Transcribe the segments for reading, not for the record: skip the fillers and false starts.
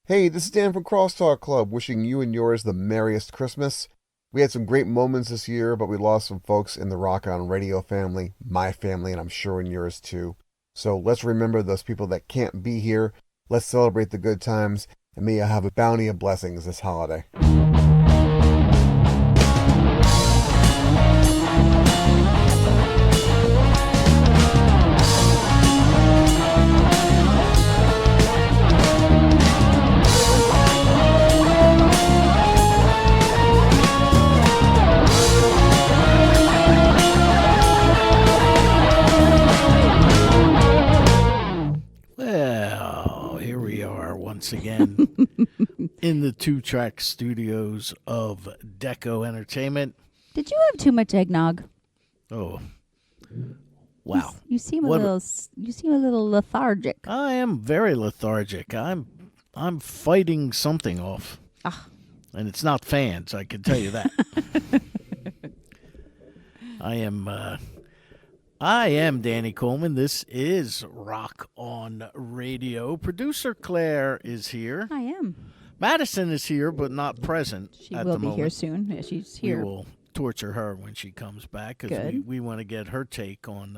Hey, this is Dan from Crosstalk Club, wishing you and yours the merriest Christmas. We had some great moments this year, but we lost some folks in the Rock On Radio family, my family, and I'm sure in yours too. So let's remember those people that can't be here. Let's celebrate the good times, and may you have a bounty of blessings this holiday. Well, here we are once again in the two-track studios of Deko Entertainment. Did you have too much eggnog? Oh, wow! You seem a What- little. You seem a little lethargic. I am very lethargic. I'm fighting something off, and it's not fans. I can tell you that. I am Danny Coleman. This is Rock On Radio. Producer Claire is here. I am. Madison is here, but not present She at will the be moment. here soon. Yeah, she's here. We will torture her when she comes back because Good. we want to get her take on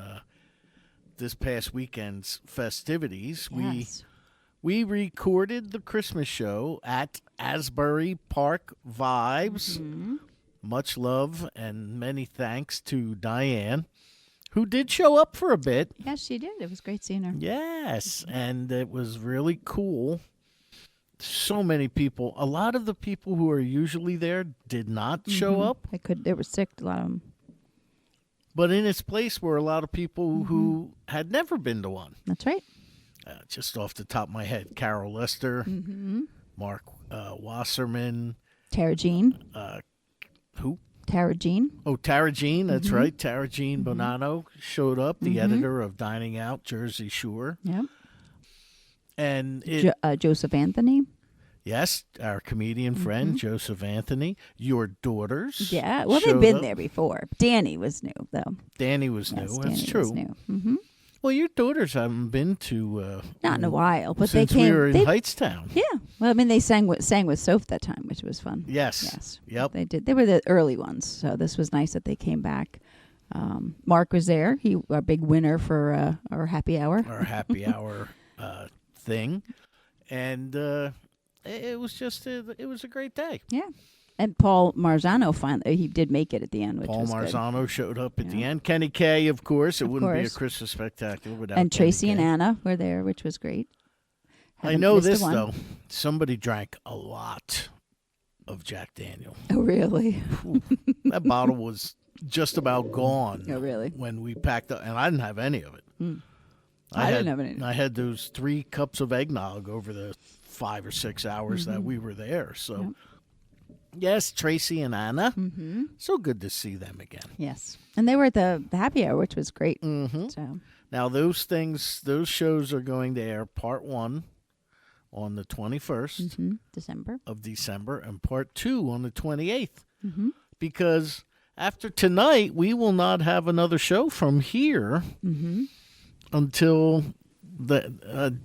this past weekend's festivities. Yes. We recorded the Christmas show at Asbury Park Vibes. Mm-hmm. Much love and many thanks to Diane, who did show up for a bit. Yes, she did. It was great seeing her. Yes, and it was really cool. So many people. A lot of the people who are usually there did not show up. They were sick. A lot of them. But in its place were a lot of people who had never been to one. That's right. Just off the top of my head, Carol Lester, Mark Wasserman, Tara Jean. who? Tara Jean. Oh, Tara Jean, that's right. Tara Jean Bonanno showed up, the editor of Dining Out, Jersey Shore. Yep. And Joseph Anthony. yes, our comedian friend, Joseph Anthony, your daughters. Yeah. Well, they've showed been up. there before. Danny was new, though. Danny was Yes, new. Danny That's true. was new. Mm-hmm. Well, your daughters haven't been to Not in a while, but since they came. we were in they, Hightstown. yeah. Well, I mean, they sang with Soph that time, which was fun. Yes. Yes. Yep. They did. They were the early ones, so this was nice that they came back. Mark was there. He our big winner for our happy hour. Our happy hour thing, and it was just it was a great day. Yeah. And Paul Marzano finally he did make it at the end, which Paul was good. Marzano showed up at the Yeah. end. Kenny Kay, of course. It Of wouldn't be a course. Christmas spectacular without And Kenny Tracy and Kay. Anna were there, which was great. I Haven't know missed a this one. though. Somebody drank a lot of Jack Daniel. Oh, really? That bottle was just about gone. Oh, really? When we packed up, and I didn't have any of it. I didn't have any. I had those 3 cups of eggnog over the 5 or 6 hours that we were there. So, Yep. yes, Tracy and Anna. So good to see them again. Yes. And they were at the happy hour, which was great. So Now, those shows are going to air part 1 on the 21st December. of December and part 2 on the 28th. Because after tonight, we will not have another show from here until the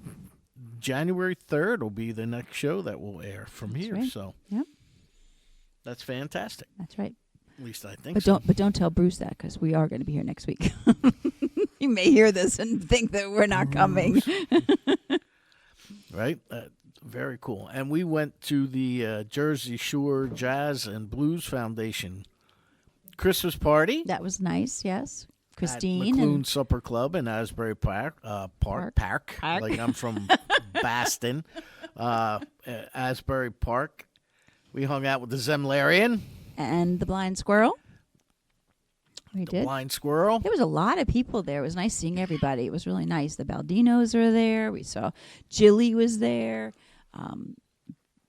January 3rd will be the next show that will air from here. right. So Yep. that's fantastic. That's right. At least I think But so. don't tell Bruce that because we are going to be here next week. You may hear this and think that we're not coming. Right? Very cool. And we went to the Jersey Shore Jazz and Blues Foundation Christmas party That was nice. Yes, at Christine McLoon and Supper Club in Asbury Park. Park. Like I'm from Baston. Asbury Park. We hung out with the Zemlarian, the blind squirrel. We the did. Blind Squirrel. There was a lot of people there. It was nice seeing everybody. It was really nice. The Baldinos were there. We saw Jilly was there.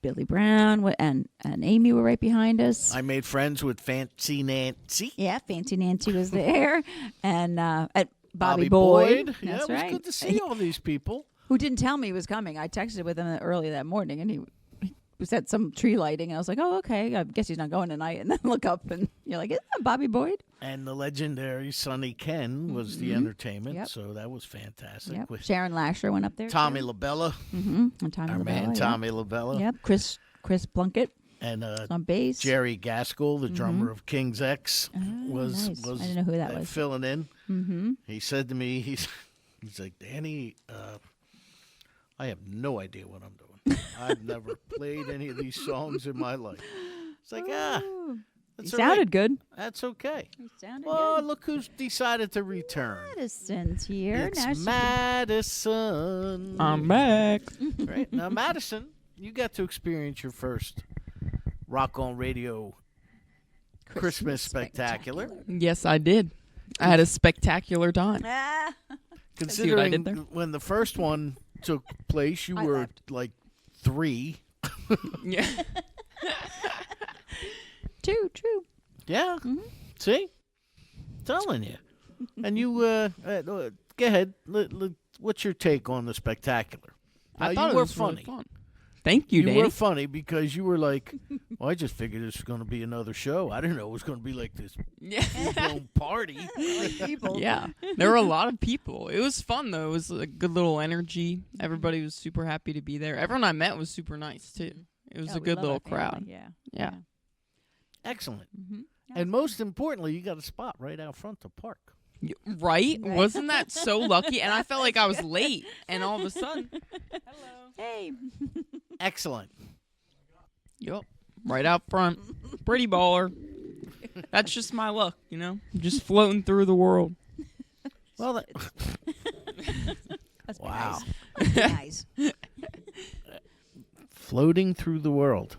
Billy Brown and Amy were right behind us. I made friends with Fancy Nancy. Yeah, Fancy Nancy was there. And at Bobby Boyd. Yeah, That's it was right. good to see all these people. Who didn't tell me he was coming. I texted with him early that morning, and he said some tree lighting. I was like, oh, okay. I guess he's not going tonight. And then look up and you're like, isn't that Bobby Boyd? And the legendary Sonny Ken was the entertainment, Yep. so that was fantastic. Yep. With Sharon Lasher went up there. Tommy too. LaBella, And Tommy our LaBella, man yep. Tommy LaBella, Yep. Chris Plunkett and on bass. Jerry Gaskell, the drummer of King's X, was nice. was I didn't know who that was. filling in. Mm-hmm. He said to me, he's like, Danny, I have no idea what I'm doing. I've never played any of these songs in my life. It's like, He that's all sounded right. good. That's okay. He sounded Well, good. look who's decided to return. Madison's here. It's Now she can- Madison. I'm back. Right now, Madison, you got to experience your first Rock on Radio Christmas spectacular. Yes, I did. I had a spectacular time. Ah. Considering did there? when the first one took place, you I were left. like 3. Yeah. True. Yeah. See? Telling you. And you, go ahead. What's your take on the spectacular? I Now, thought you it were was funny. really fun. Thank you, You Danny. were funny because you were like, well, I just figured this was going to be another show. I didn't know it was going to be like this Yeah. full-blown party. People. Yeah. There were a lot of people. It was fun, though. It was a good little energy. Everybody was super happy to be there. Everyone I met was super nice, too. It was Yeah, a we good love little our family, crowd. Yeah. Yeah. Excellent. Mm-hmm. And most importantly, you got a spot right out front to park. Right? Wasn't that so lucky? And I felt like I was late. And all of a sudden, Hey. Excellent. yup, right out front. Pretty baller. That's just my luck, you know? Just floating through the world. Well, That's wow. Nice. Floating through the world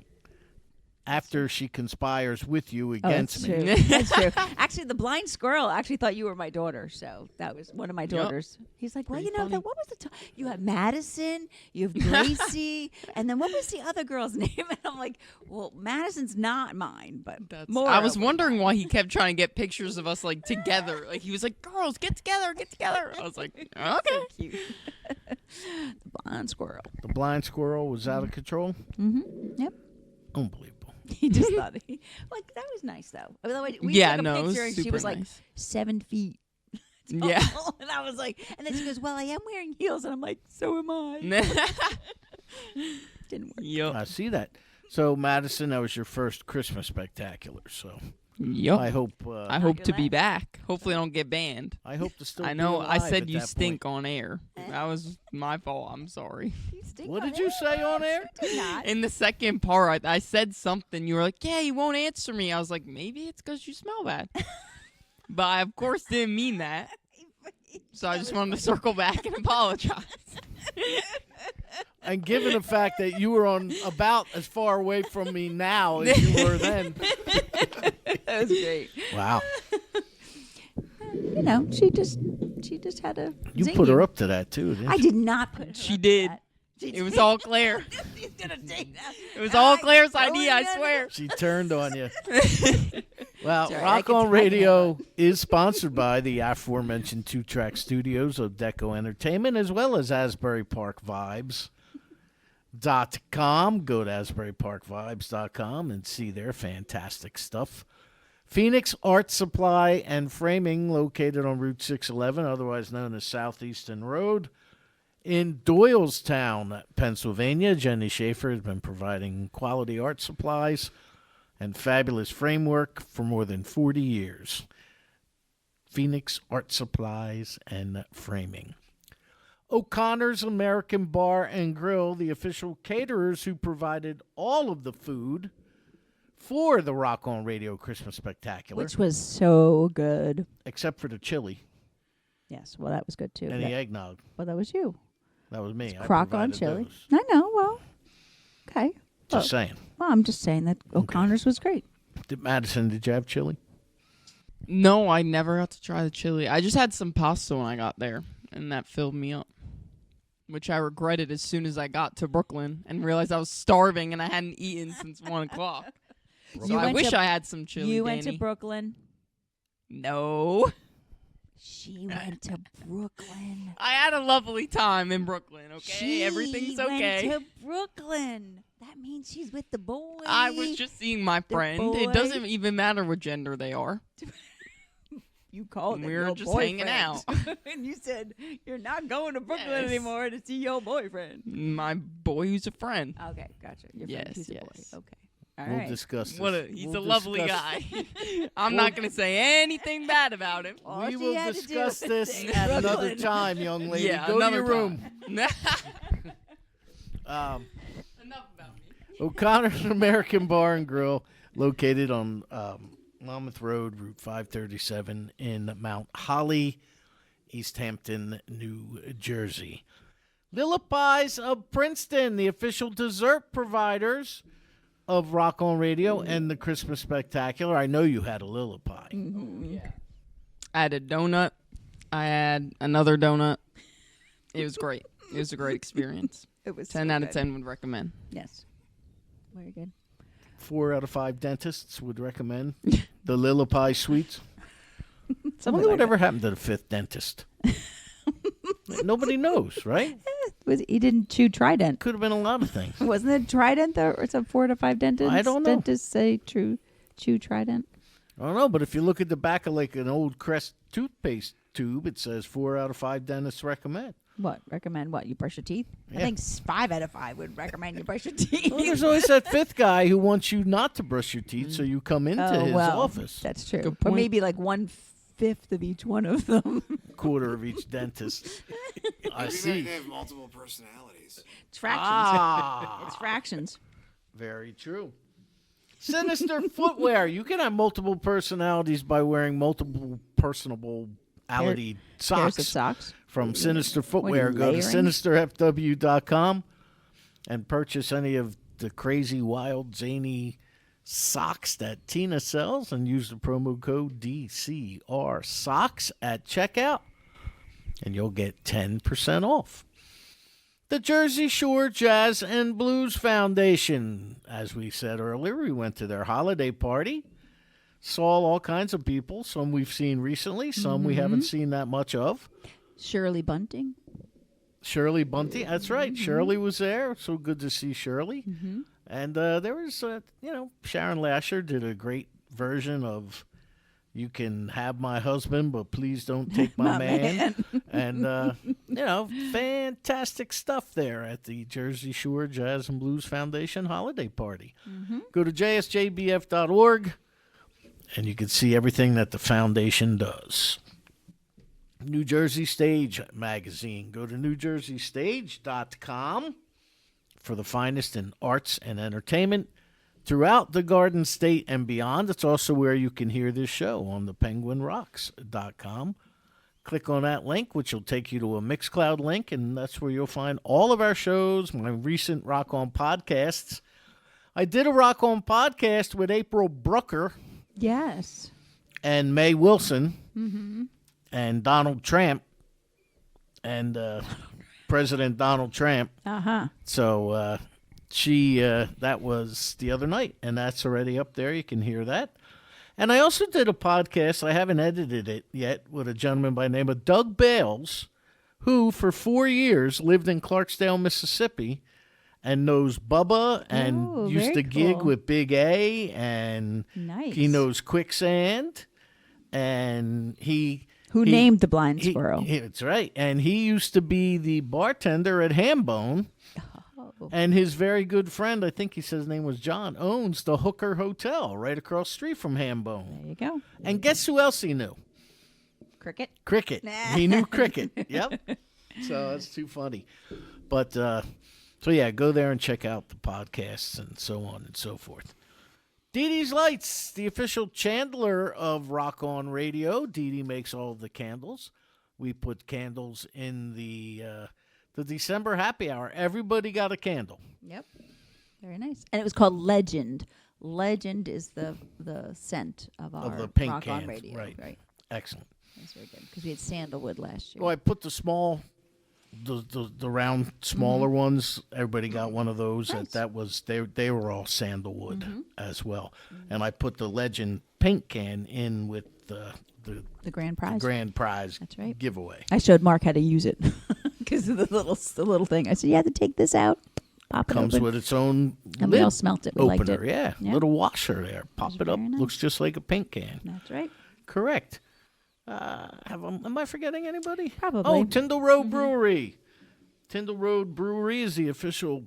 after she conspires with you against that's me. true. That's true. Actually, the blind squirrel actually thought you were my daughter, so that was one of my daughters. He's like, well, Pretty you know, funny. what was the you have Madison, you have Gracie, and then what was the other girl's name? And I'm like, well, Madison's not mine, but more. I was wondering why he kept trying to get pictures of us like together. Like he was like, "Girls, get together, get together." I was like, "Okay." So cute. The blind squirrel. The blind squirrel was out of control. Yep. Unbelievable. He just thought like that was nice though. I mean, we Yeah, took a no, it was picture and she super was like nice. 7 feet. Yeah. And I was like, and then she goes, well, I am wearing heels. And I'm like, so am I. Didn't work. Yup. I see that. So, Madison, that was your first Christmas spectacular. So, Yup. I hope. I hope to be last. back. Hopefully, I don't get banned. I hope to still. I be know. I alive said at you that stink point. on air. That was my fault. I'm sorry. You stink What on did you it. say on air? I did not. In the second part, I said something. You were like, "Yeah, you won't answer me." I was like, "Maybe it's because you smell bad." But I, of course, didn't mean that. So I just wanted to circle back and apologize. And given the fact that you were on about as far away from me now as you were then. That was great. Wow. You know, she just had to. You zing put her you. up to that, too, didn't I you? did not put her She up to did. that. She It was did. all Claire. She's gonna take that. It was all I- Claire's oh, idea, I yeah. swear. She turned on you. Well, Sorry, I Rock can- On I can Radio is sponsored by the aforementioned 2-track studios of Deko Entertainment, as well as Asbury Park Vibes.com. Go to AsburyParkVibes.com and see their fantastic stuff. Phoenix Art Supply and Framing, located on Route 611, otherwise known as Southeastern Road, in Doylestown, Pennsylvania. Jenny Schaefer has been providing quality art supplies and fabulous framework for more than 40 years. Phoenix Art Supplies and Framing. O'Connor's American Bar and Grill, the official caterers who provided all of the food for the Rock On Radio Christmas Spectacular, Which was so good. except for the chili Yes, well, that was good too. and Yeah. the eggnog. Well, that was you. That was me. I Crock on provided chili. those. I know. Well, okay. Just saying. Well, I'm just saying that O'Connor's was great. Madison, did you have chili? No, I never got to try the chili. I just had some pasta when I got there, and that filled me up. Which I regretted as soon as I got to Brooklyn and realized I was starving and I hadn't eaten since 1 o'clock. So You I went wish to- I had some chili, You went to Danny. Brooklyn. No. She went to Brooklyn. I had a lovely time in Brooklyn, okay? She Everything's went okay. to Brooklyn. That means she's with the boy. I was just seeing my friend. It boy. doesn't even matter what gender they are. You called We it were your just boyfriend. hanging out. And you said you're not going to Brooklyn Yes. anymore to see your boyfriend. My boy who's a friend. Okay, gotcha. Your friend Yes, who's a yes. boy. Okay. All We'll right. discuss this. He's We'll a lovely discuss- guy. I'm not going to say anything bad about him. All We she will had to do discuss was this say at another Brooklyn. time, young lady. Yeah, Go to another your room. time. Um, Enough about me. O'Connor's American Bar and Grill, located on Monmouth Road, Route 537 in Mount Holly, East Hampton, New Jersey. Lillipis of Princeton, the official dessert providers of Rock On Radio and the Christmas Spectacular. I know you had a Lillipi. I had a donut. I had another donut. It was great. It was a great experience. It was 10 so out of good. 10 would recommend. Yes. Very good. 4 out of 5 dentists would recommend the Lillipi Sweets. I Something wonder like whatever happened to the 5th dentist. Nobody knows, right? He didn't chew Trident. Could have been a lot of things. Wasn't it Trident or some 4 to 5 dentists? I don't know. Dentists say chew Trident. I don't know, but if you look at the back of like an old Crest toothpaste tube, it says 4 out of 5 dentists recommend. What? Recommend what? You brush your teeth? Yeah. I think 5 out of 5 would recommend you brush your teeth. Well, there's always that 5th guy who wants you not to brush your teeth, so you come into his office. That's true. Good Or point. maybe like 1/5 of each one of them. Quarter of each dentist. I Maybe see. they have multiple personalities. It's fractions. Ah, It's fractions. very true. Sinister footwear. You can have multiple personalities by wearing multiple personality Pairs socks. of socks. From Sinister What are Footwear. you Go to layering? sinisterfw.com and purchase any of the crazy, wild, zany socks that Tina sells and use the promo code DCR socks at checkout and you'll get 10% off. The Jersey Shore Jazz and Blues Foundation. As we said earlier, we went to their holiday party. Saw all kinds of people. Some we've seen recently, some we haven't seen that much of. Shirley Bunting. Shirley Bunty, that's right. Shirley was there. So good to see Shirley. And there was, Sharon Lasher did a great version of "You Can Have My Husband, but Please Don't Take My, man." And, fantastic stuff there at the Jersey Shore Jazz and Blues Foundation holiday party. Go to jsjbf.org and you can see everything that the foundation does. New Jersey Stage magazine. Go to newjerseystage.com for the finest in arts and entertainment throughout the Garden State and beyond. It's also where you can hear this show on the penguinrocks.com. Click on that link, which will take you to a Mixcloud link, and that's where you'll find all of our shows, my recent Rock On podcasts. I did a Rock On podcast with April Brooker Yes. and Mae Wilson and Donald Trump and President Donald Trump. Uh-huh. So that was the other night, and that's already up there. You can hear that. And I also did a podcast, I haven't edited it yet, with a gentleman by the name of Doug Bales, who for 4 years lived in Clarksdale, Mississippi, and knows Bubba and Oh, used very to gig cool. with Big A, and Nice. he knows Quicksand, and Who he- named the blind squirrel? That's right. And he used to be the bartender at Hambone. Oh. And his very good friend, I think he said his name was John, owns the Hooker Hotel right across the street from Hambone. There you go. And guess who else he knew? Cricket. Cricket. He knew Cricket. Yep. So that's too funny. But, so yeah, go there and check out the podcasts and so on and so forth. Dee Dee's Lights, the official chandler of Rock On Radio. Dee Dee makes all of the candles. We put candles in the December happy hour. Everybody got a candle. Yep. Very nice. And it was called Legend. Legend is the scent of our the pink Rock On cans, Radio. right. Excellent. That's very good because we had sandalwood last year. Well, I put the small, the round, smaller ones. Everybody got one of those. Nice. That was they were all sandalwood as well. And I put the Legend pink can in with the the grand prize. That's right. giveaway. I showed Mark how to use it because of the little thing. I said, "You have to take this out." Pop it Comes open. with its own And we all lid smelt it. We liked opener. it. Yeah, Yeah. little washer there. Pop it up. very nice. Looks just like a paint can. That's right. Correct. Am I forgetting anybody? Probably. Oh, Tyndall Road Brewery. Tyndall Road Brewery is the official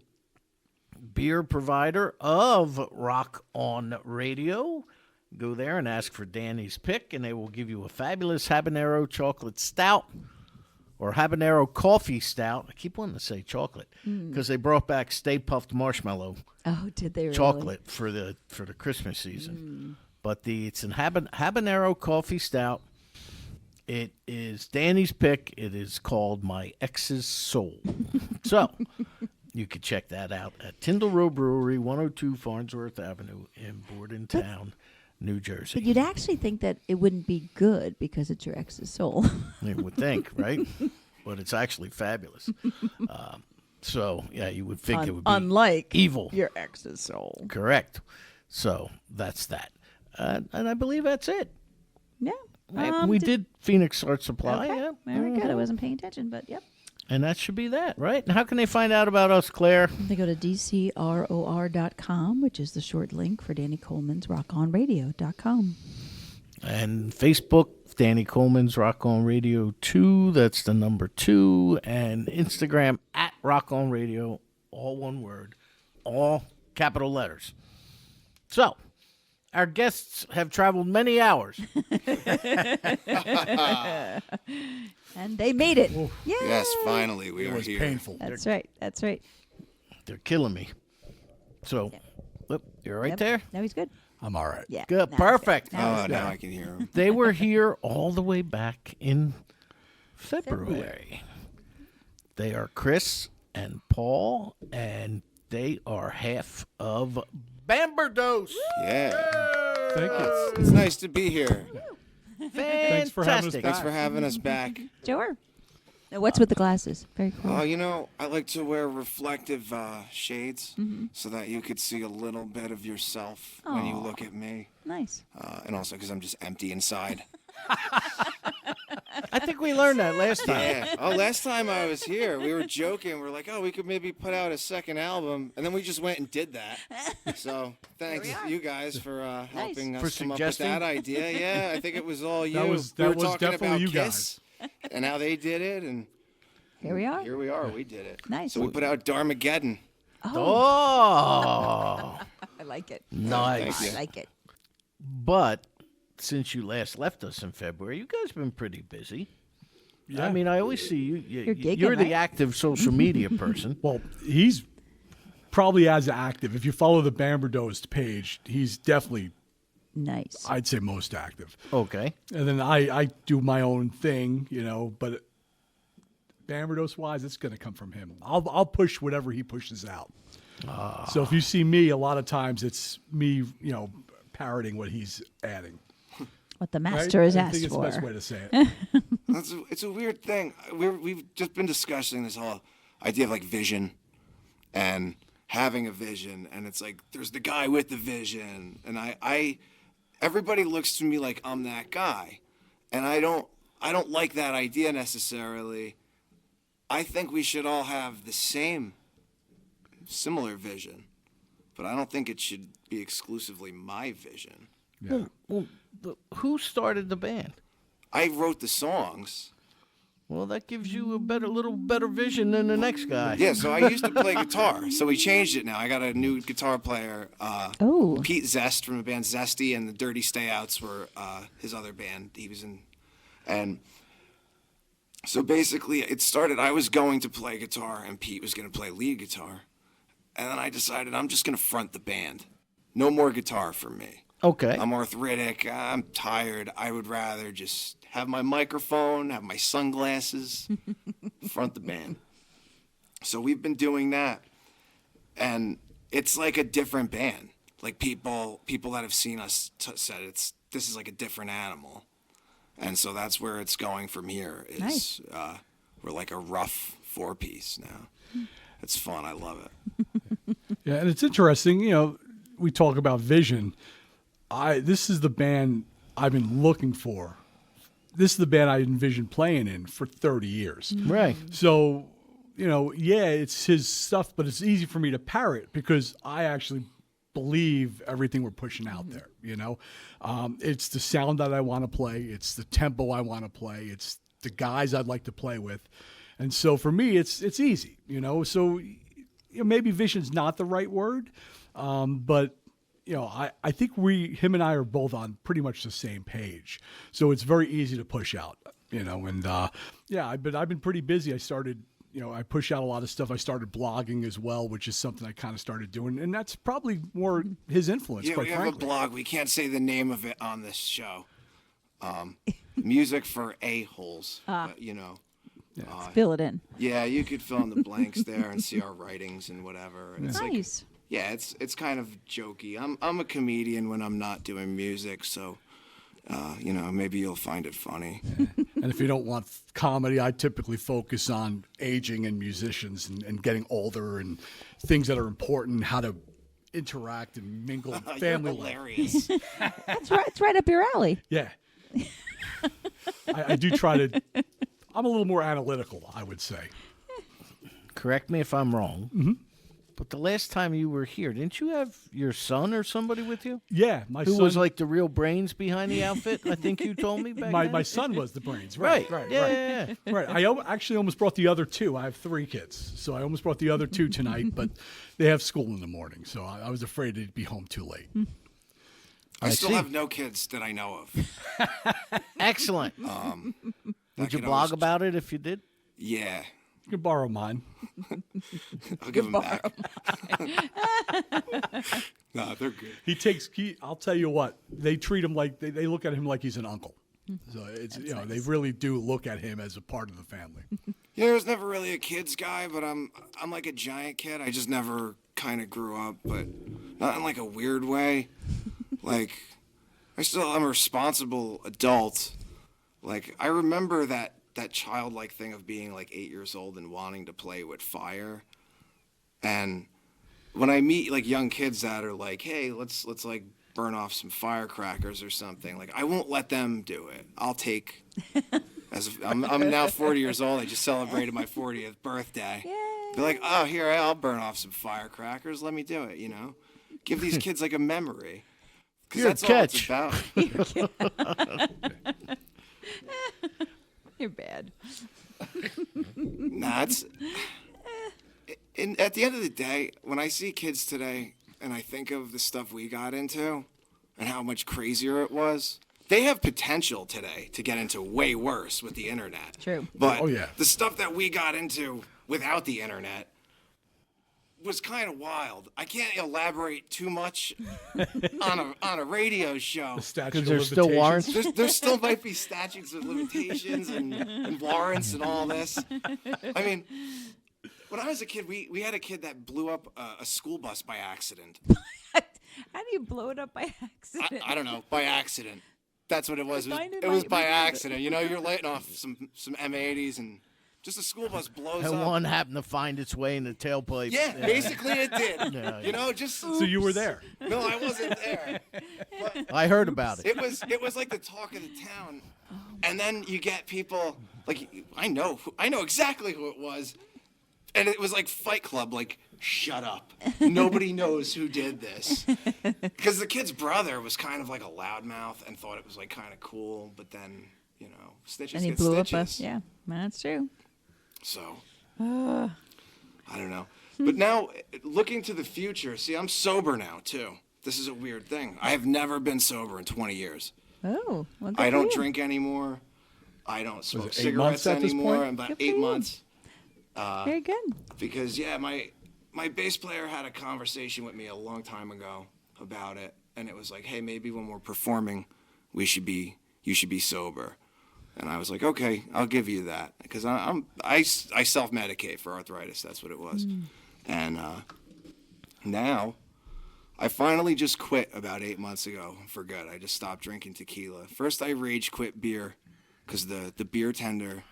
beer provider of Rock On Radio. Go there and ask for Danny's Pick, and they will give you a fabulous habanero chocolate stout or habanero coffee stout. I keep wanting to say chocolate because they brought back Stay Puffed Marshmallow Oh, did they really? chocolate for the Christmas season. But it's an habanero coffee stout. It is Danny's Pick. It is called My Ex's Soul. So you can check that out at Tyndall Road Brewery, 102 Farnsworth Avenue in Bordentown, New Jersey. But you'd actually think that it wouldn't be good because it's your ex's soul. You would think, right? But it's actually fabulous. So, yeah, you would think it would be Unlike evil. your ex's soul. Correct. So that's that. And I believe that's it. Yeah. Right? We did Phoenix Art Supply. Okay. Yeah. Very good. I wasn't paying attention, but yep. And that should be that, right? And how can they find out about us, Claire? They go to dcror.com, which is the short link for Danny Coleman's rockonradio.com. And Facebook, Danny Coleman's Rock On Radio 2. That's the number 2. And Instagram at Rock On Radio, all one word, all capital letters. So, our guests have traveled many hours. And they made it. Yay! Yes, finally, we It are was here. painful. That's right. That's right. They're killing me. So, whoop, you're right Yep. there? Now he's good. I'm all right. Yeah. Good. Now he's Perfect. Now he's Oh, good. now I can hear him. They were here all the way back in February. They are Chris and Paul, and they are half of Bamberdost. Yeah. Thank you. It's nice to be here. Fantastic. for having us back. Thanks for having us back. Sure. Now, what's with the glasses? Very cool. Oh, I like to wear reflective shades so that you could see a little bit of yourself when you Aw. look at me. Nice. And also because I'm just empty inside. I think we learned that last time. Yeah. Oh, last time I was here, we were joking. We are like, oh, we could maybe put out a second album. And then we just went and did that. So thanks you guys for helping For us come up with suggesting. that idea. Yeah, I think it was all you. That was we were definitely talking about you Kiss and how they did it. And Here we are. here we are. We did it. Nice. So we put out Darmageddon. Oh, I like it. nice. Thank you. I like it. But since you last left us in February, you guys have been pretty busy. Yeah. I mean, I always see you. You're gigging, You're the right? active social media person. Well, he's probably as active. If you follow the Bamberdost page, he's definitely, Nice. I'd say, most active. Okay. And then I do my own thing, but Bamberdost wise, it's going to come from him. I'll push whatever he pushes out. So if you see me, a lot of times it's me, parroting what he's adding. What the Right? master has I asked think it's for. the best way to say it. It's a weird thing. We've just been discussing this whole idea of like vision and having a vision, and it's like there's the guy with the vision, and I everybody looks to me like I'm that guy, and I don't like that idea necessarily. I think we should all have the similar vision, but I don't think it should be exclusively my vision. Yeah. Well, who started the band? I wrote the songs. Well, that gives you a little better vision than the next guy. Yeah, so I used to play guitar, so we changed it now. I got a new guitar player, Oh. Pete Zest from the band Zesty, and the Dirty Stayouts were his other band he was in. And so basically it started, I was going to play guitar and Pete was going to play lead guitar. And then I decided I'm just going to front the band. No more guitar for me. Okay. I'm arthritic, I'm tired. I would rather just have my microphone, have my sunglasses, front the band. So we've been doing that. And it's like a different band. Like people that have seen us said this is like a different animal. And so that's where it's going from here. Nice. We're like a rough 4-piece now. It's fun. I love it. Yeah, and it's interesting, we talk about vision. This is the band I've been looking for. This is the band I envisioned playing in for 30 years. Right. So, yeah, it's his stuff, but it's easy for me to parrot because I actually believe everything we're pushing out there. It's the sound that I want to play. It's the tempo I want to play. It's the guys I'd like to play with. And so for me, it's easy, so maybe vision's not the right word. But I think him and I are both on pretty much the same page. So it's very easy to push out, and I've been pretty busy. I started, I push out a lot of stuff. I started blogging as well, which is something I kind of started doing. And that's probably more his influence, Yeah, quite we have frankly. a blog. We can't say the name of it on this show. Music for a-holes. But, Fill it in. yeah, you could fill in the blanks there and see our writings and whatever. And it's like, Nice. yeah, it's kind of jokey. I'm a comedian when I'm not doing music, so maybe you'll find it funny. And if you don't want comedy, I typically focus on aging and musicians and getting older and things that are important, how to interact and mingle in You're family life. hilarious. That's right. It's right up your alley. Yeah. I do try to, I'm a little more analytical, I would say. Correct me if I'm wrong. But the last time you were here, didn't you have your son or somebody with you? Yeah, my Who son was like the real brains behind the outfit? I think you told me back then. my son was the brains. Right. Right. Yeah. Right. I actually almost brought the other two. I have 3 kids, so I almost brought the other 2 tonight, but they have school in the morning, so I was afraid they'd be home too late. I still see. have no kids that I know of. Excellent. Would you blog about it if you did? Yeah, You can borrow mine. I'll give them back. No, they're good. I'll tell you what, they treat him like, they look at him like he's an uncle. So it's, they really do look at him as a part of the family. Yeah, I was never really a kids guy, but I'm like a giant kid. I just never kind of grew up, but not in like a weird way. Like, I'm a responsible adult. Like, I remember that childlike thing of being like 8 years old and wanting to play with fire. And when I meet like young kids that are like, hey, let's like burn off some firecrackers or something, like I won't let them do it. I'll take I'm now 40 years old. I just celebrated my 40th birthday. Yay. Be like, oh, here, I'll burn off some firecrackers. Let me do it, Give these kids like a memory. Because You're a that's all catch. it's about. You're bad. Nah, at the end of the day, when I see kids today and I think of the stuff we got into and how much crazier it was, they have potential today to get into way worse with the internet. True. But Oh, yeah. the stuff that we got into without the internet was kind of wild. I can't elaborate too much on a radio show. The statute Because of there's still limitations. warrants. There still might be statutes of limitations and warrants and all this. I mean, when I was a kid, we had a kid that blew up a school bus by accident. How do you blow it up by accident? I don't know, by accident. That's what it was. Dynamite It was by was it? accident. You're lighting off some M80s and just a school bus blows And up. one happened to find its way in the tailpipe. Yeah, basically it did. Yeah, Just So you were there. no, I wasn't there. But I heard about it. it was like the talk of the town, and then you get people like I know exactly who it was, and it was like Fight Club. Like, shut up, nobody knows who did this, because the kid's brother was kind of like a loudmouth and thought it was like kind of cool, but then snitches And he get blew stitches. up yeah, that's true. So, I don't know. But now, looking to the future, see, I'm sober now, too. This is a weird thing. I have never been sober in 20 years. Oh, well, good I for don't you. drink anymore. I don't smoke it 8 months cigarettes at this anymore. point? I'm about Good for 8 you. months. Very good. Because, yeah, my bass player had a conversation with me a long time ago about it. And it was like, hey, maybe when we're performing, you should be sober. And I was like, okay, I'll give you that, because I self-medicate for arthritis. That's what it was. And now I finally just quit about 8 months ago for good. I just stopped drinking tequila. First, I rage quit beer because the beer tender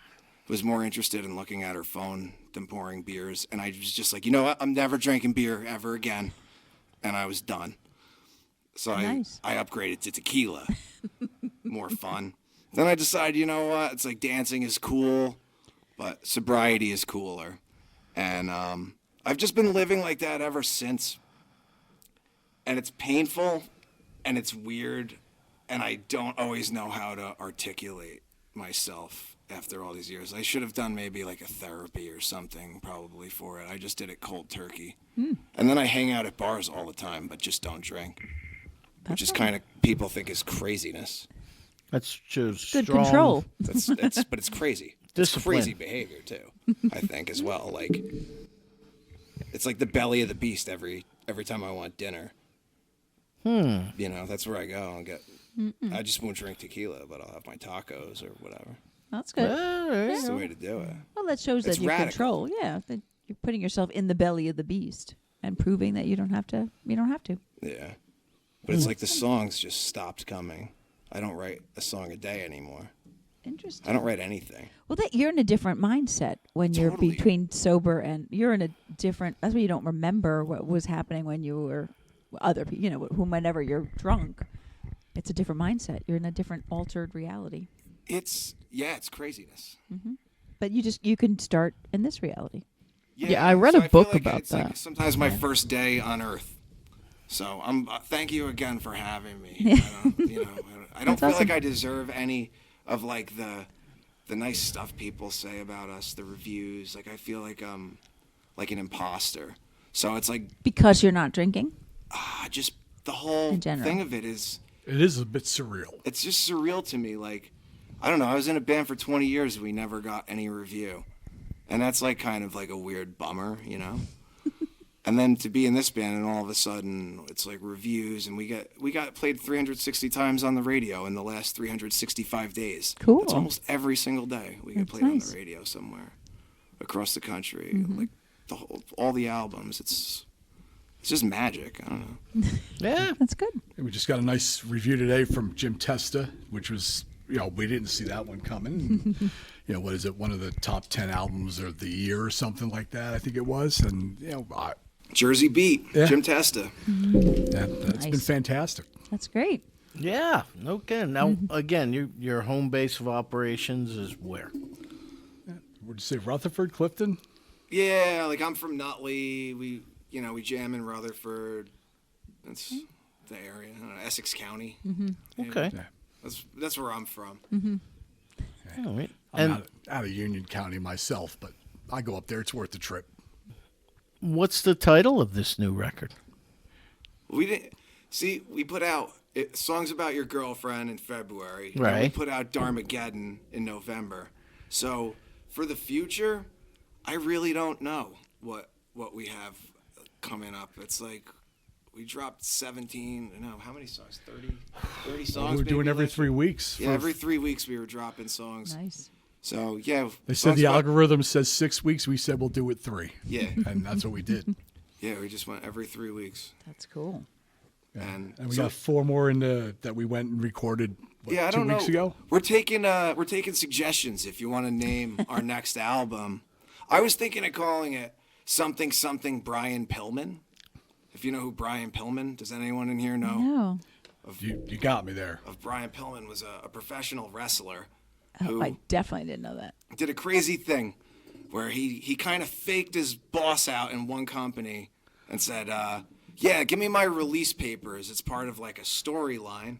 was more interested in looking at her phone than pouring beers. And I was just like, you know what? I'm never drinking beer ever again. And I was done. So Nice. I upgraded to tequila. More fun. Then I decided, you know what? It's like dancing is cool, but sobriety is cooler. And I've just been living like that ever since. And it's painful and it's weird. And I don't always know how to articulate myself after all these years. I should have done maybe like a therapy or something probably for it. I just did it cold turkey. And then I hang out at bars all the time, but just don't drink. Which is kind of people think is craziness. That's just Good strong. control. But it's crazy. It's Discipline. crazy behavior too, I think as well. Like it's like the belly of the beast every time I want dinner. You know, that's where I go and get. I just won't drink tequila, but I'll have my tacos or whatever. That's good. That's the way to do it. Well, that shows It's that you radical. control. Yeah, that you're putting yourself in the belly of the beast and proving that you don't have to. You don't have to. Yeah, but it's like the songs just stopped coming. I don't write a song a day anymore. Interesting. I don't write anything. Well, that you're in a different mindset when you're Totally. between sober and you're in a different. That's why you don't remember what was happening when you were other people. You know, whenever you're drunk, it's a different mindset. You're in a different altered reality. It's craziness. But you can start in this reality. Yeah, I read a feel book like about it's like that. sometimes my first day on Earth. So thank you again for having me. I don't That's feel awesome. like I deserve any of like the nice stuff people say about us, the reviews. Like I feel like I'm like an imposter. So it's like Because you're not drinking. just the whole In general. thing of it is It is a bit surreal. it's just surreal to me. Like I don't know. I was in a band for 20 years. And we never got any review, and that's like kind of like a weird bummer, you know. And then to be in this band and all of a sudden it's like reviews and we got played 360 times on the radio in the last 365 days. Cool. That's almost every single day we get That's played on nice. the radio somewhere across the country. Like all the albums. It's just magic. I don't know. Yeah. That's good. And we just got a nice review today from Jim Testa, which was, we didn't see that one coming. What is it? One of the top 10 albums of the year or something like that, I think it was. And, Jersey Beat, Yeah. Jim Testa. that's been Nice. fantastic. That's great. Yeah. No kidding. Now, again, your home base of operations is where? Would you say Rutherford, Clifton? Yeah, like I'm from Nutley. We jam in Rutherford. That's the area. I don't know, Essex County. Okay. Yeah. That's where I'm from. All right. I'm And out of Union County myself, but I go up there. It's worth the trip. what's the title of this new record? We didn't see. We put out songs about your girlfriend in February. And we Right. put out Darmageddon in November. So for the future, I really don't know what we have coming up. It's like we dropped 17. No, how many songs? 30 songs. We're doing maybe every last 3 year? weeks. Yeah, every 3 weeks we were dropping songs. Nice. So yeah, They said songs the about- algorithm says 6 weeks. We said we'll do it 3. Yeah, And that's what we did. yeah, we just went every 3 weeks, That's cool. and And we so- got 4 more that we went and recorded yeah, I 2 don't weeks know. ago. We're taking suggestions if you want to name our next album. I was thinking of calling it something Brian Pillman. If you know who Brian Pillman, does anyone in here know? No. You got me there. Of Brian Pillman was a professional wrestler Oh, who I definitely didn't know that. did a crazy thing where he kind of faked his boss out in one company and said, yeah, give me my release papers. It's part of like a storyline.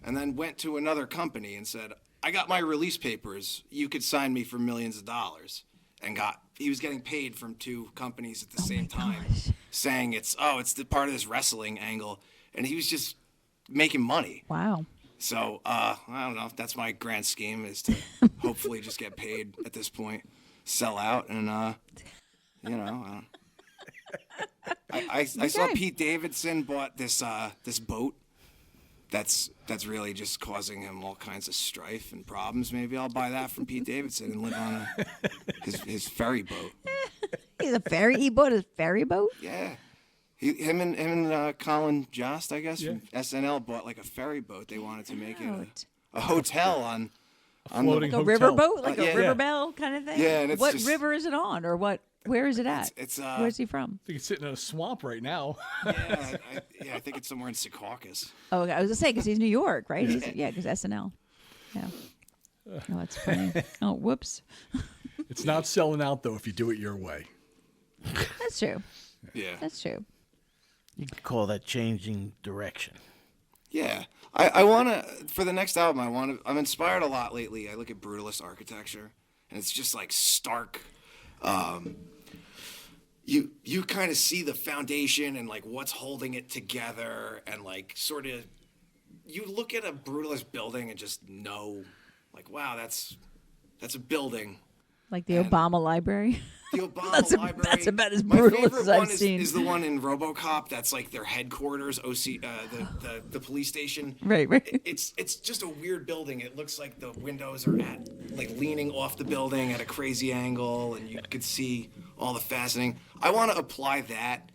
And then went to another company and said, I got my release papers. You could sign me for millions of dollars. And he was getting paid from 2 companies at the same time, saying it's the part of this wrestling angle. And he was just making money. Wow. So I don't know. That's my grand scheme, is to hopefully just get paid at this point, sell out, and I saw Okay. Pete Davidson bought this boat. That's really just causing him all kinds of strife and problems. Maybe I'll buy that from Pete Davidson and live on his ferry boat. He bought a ferry boat? Yeah. Him and Colin Jost, I guess, from SNL bought like a ferry boat. They wanted to make it Out. a hotel on Floating Like a hotel. riverboat? Like yeah. a river bell kind of thing? Yeah, and it's what just- river is it on? Or where is it at? It's Where's he from? I think it's sitting in a swamp right now. I think it's somewhere in Secaucus. Oh, okay. I was going to say, because he's New York, right? Yeah, because SNL. Yeah. Oh, that's funny. Oh, whoops. It's not selling out, though, if you do it your way. That's true. Yeah. That's true. You could call that changing direction. Yeah. I want to, for the next album, I'm inspired a lot lately. I look at brutalist architecture, and it's just like stark. You kind of see the foundation and like what's holding it together, and like sort of, you look at a brutalist building and just know, like, wow, that's a building. Like the Obama Library. The Obama Library. That's about as My brutal favorite as I've one seen. is the one in RoboCop. That's like their headquarters, the police station. Right. It's just a weird building. It looks like the windows are leaning off the building at a crazy angle, and you could see all the fascinating. I want to apply that,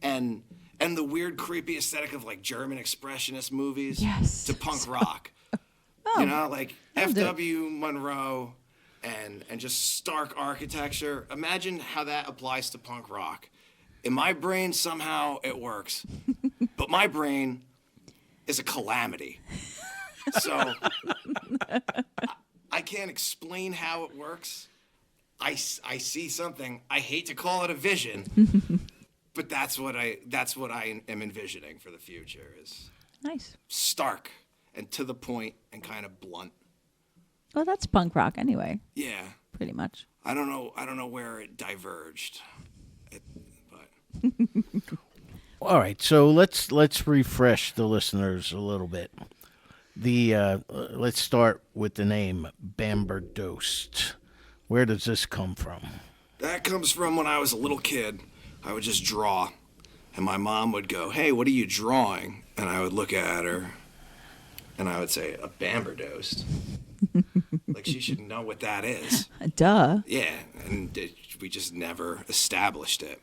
and the weird, creepy aesthetic of like German expressionist movies to punk rock. You know, like F.W. Monroe. And just stark architecture. Imagine how that applies to punk rock. In my brain, somehow it works. But my brain is a calamity. So I can't explain how it works. I see something. I hate to call it a vision, but that's what I am envisioning for the future is Nice. stark and to the point and kind of blunt. Well, that's punk rock anyway, Yeah. pretty much. I don't know where it diverged. But All right, so let's refresh the listeners a little bit. Let's start with the name Bamberdost. Where does this come from? that comes from when I was a little kid. I would just draw. And my mom would go, "Hey, what are you drawing?" And I would look at her and I would say, "A Bamberdost." Like she should know what that is. Duh. Yeah, and we just never established it.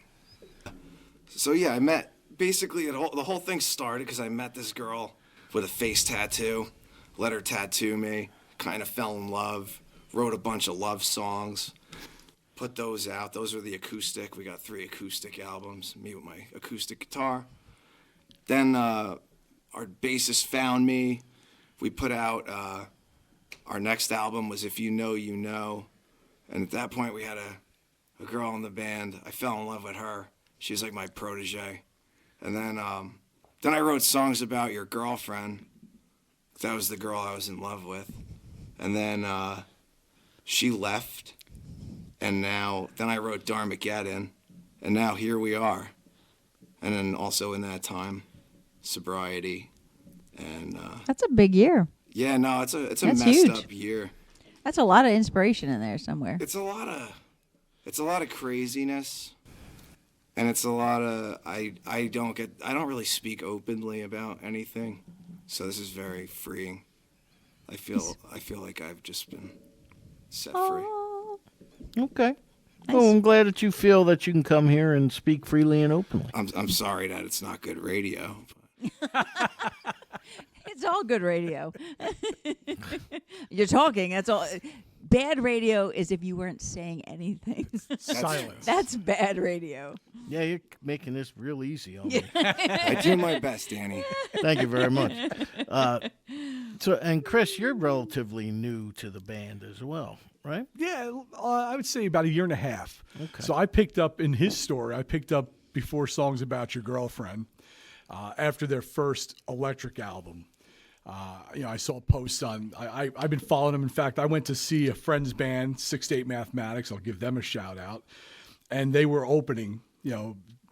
So yeah, I met, basically the whole thing started because I met this girl with a face tattoo, let her tattoo me, kind of fell in love, wrote a bunch of love songs, put those out. Those were the acoustic. We got 3 acoustic albums, me with my acoustic guitar. Then our bassist found me. We put out, our next album was If You Know, You Know. And at that point, we had a girl in the band. I fell in love with her. She was like my protege. And then I wrote songs about your girlfriend. That was the girl I was in love with. And then she left. And then I wrote Darmageddon. And now here we are. And then also in that time, Sobriety. And That's a big year. yeah, no, it's a That's messed huge. up year. That's a lot of inspiration in there somewhere. It's a lot of craziness, and it's a lot of I don't really speak openly about anything, so this is very freeing. I feel like I've just been set free. Oh, Okay. Nice. Well, I'm glad that you feel that you can come here and speak freely and openly. I'm sorry that it's not good radio. it's all good radio. You're talking. That's all. Bad radio is if you weren't saying anything. Silence. That's bad radio. Yeah, you're making this real easy on me. I do my best, Danny. Thank you very much. And Chris, you're relatively new to the band as well, right? Yeah, I would say about a year and a half. Okay. So I picked up in his story, before Songs About Your Girlfriend, after their first Electric album. I saw a post on, I've been following them. In fact, I went to see a friend's band, 6 to 8 Mathematics. I'll give them a shout out. And they were opening,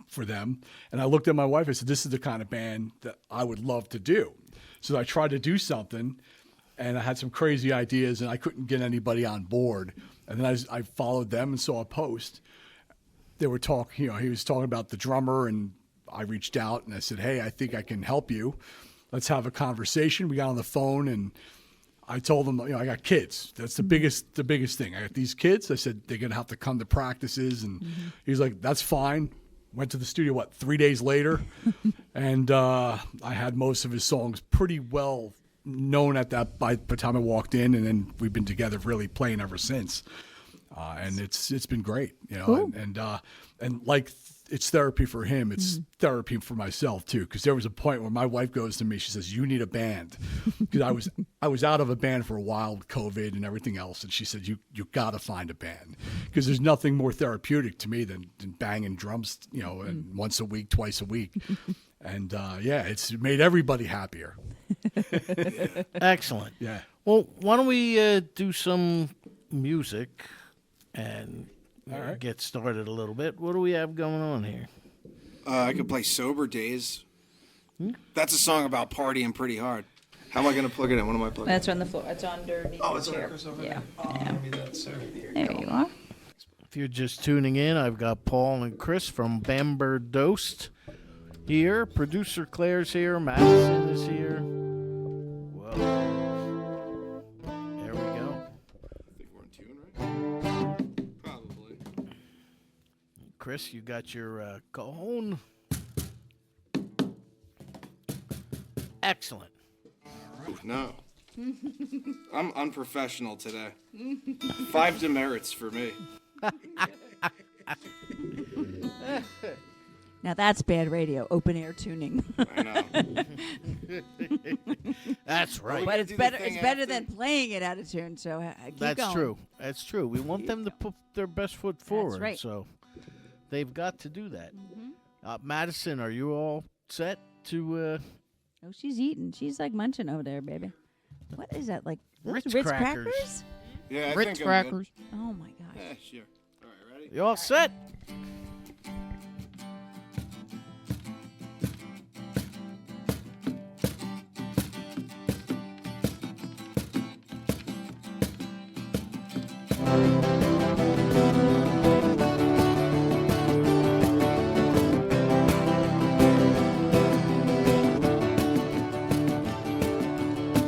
for them. And I looked at my wife, I said, this is the kind of band that I would love to do. So I tried to do something, and I had some crazy ideas, and I couldn't get anybody on board. And then I followed them and saw a post. They were talking, he was talking about the drummer, and I reached out and I said, hey, I think I can help you. Let's have a conversation. We got on the phone, and I told them, I got kids. That's the biggest thing. I got these kids. I said, they're going to have to come to practices. And he was like, that's fine. Went to the studio, 3 days later? And I had most of his songs pretty well known by the time I walked in. And then we've been together really playing ever since. And it's been great, Cool. and like it's therapy for him. It's therapy for myself too. Because there was a point where my wife goes to me, she says, "You need a band," because I was out of a band for a while with COVID and everything else, and she said, "You got to find a band because there's nothing more therapeutic to me than banging drums, and once a week, twice a week." And it's made everybody happier. Excellent. Yeah. Well, why don't we do some music and get started a little bit? What do we have going on here? I could play Sober Days. That's a song about partying pretty hard. How am I going to plug it in? What am I plugging? That's on the floor. It's underneath Oh, the it's chair. over Yeah. there. Maybe that's here. There you are. If you're just tuning in, I've got Paul and Chris from Bamberdost here. Producer Claire's here. Madison is here. Well, there we go. I think we're in tune, right? Probably. Chris, you got your cajon. Excellent. Ooh, no. I'm unprofessional today. 5 demerits for me. Now that's bad radio, open air tuning. I know. That's right. But do it's the better. thing It's better after. than playing it out of tune. So keep That's going. true. That's true. We want them to put their best foot forward. right. So they've got to do that. Madison, are you all set to Oh, she's eating. She's like munching over there, baby. What is that? Like those Ritz Ritz crackers. crackers? Yeah, I Ritz think I'm crackers. Oh my gosh. good. Yeah, sure. All right, ready? you all set?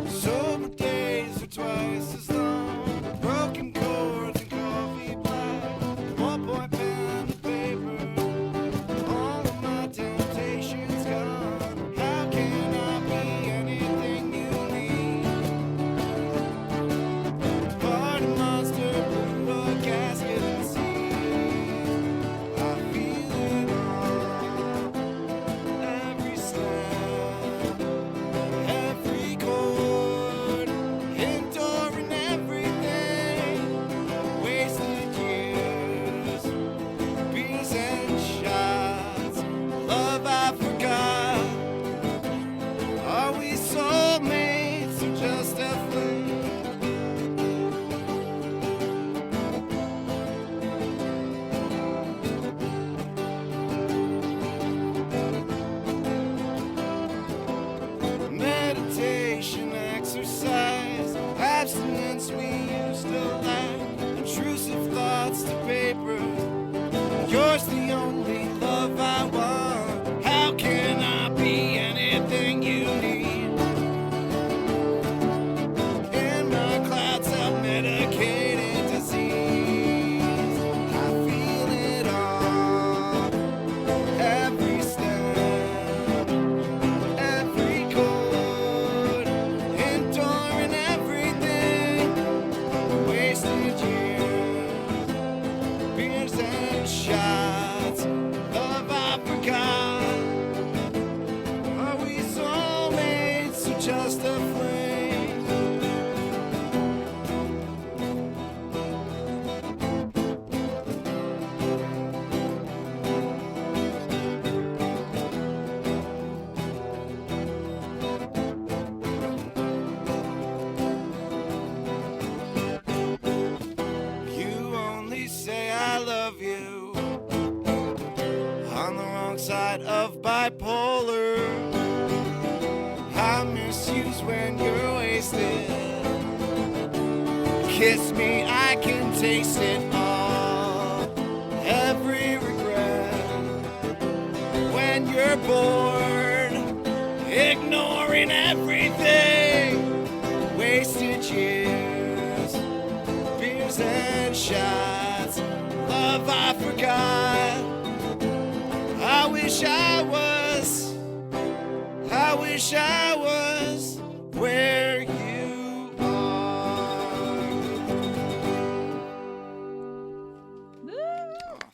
Sober days are twice as long. Broken chords and coffee black. 1-point pen to paper. All of my temptations gone. How can I be anything you need? Part of monster blew a gasket and seed. I feel it all. Every step. Every chord, enduring everything, wasted years, beers and shots, love I forgot. Are we soulmates or just a fling? Meditation, exercise, abstinence we used to like, intrusive thoughts to paper. Yours the only love I want. How can I be anything you need? In my clouds of medicated disease, I feel it all. Every step, every chord, enduring everything, wasted years, beers and shots, love I forgot. Are we soulmates or just a flame? You only say I love you on the wrong side of bipolar. I misuse when you're wasted. Kiss me, I can taste it all. Every regret when you're bored, ignoring everything, wasted years, beers and shots, love I forgot. I wish I was where you are.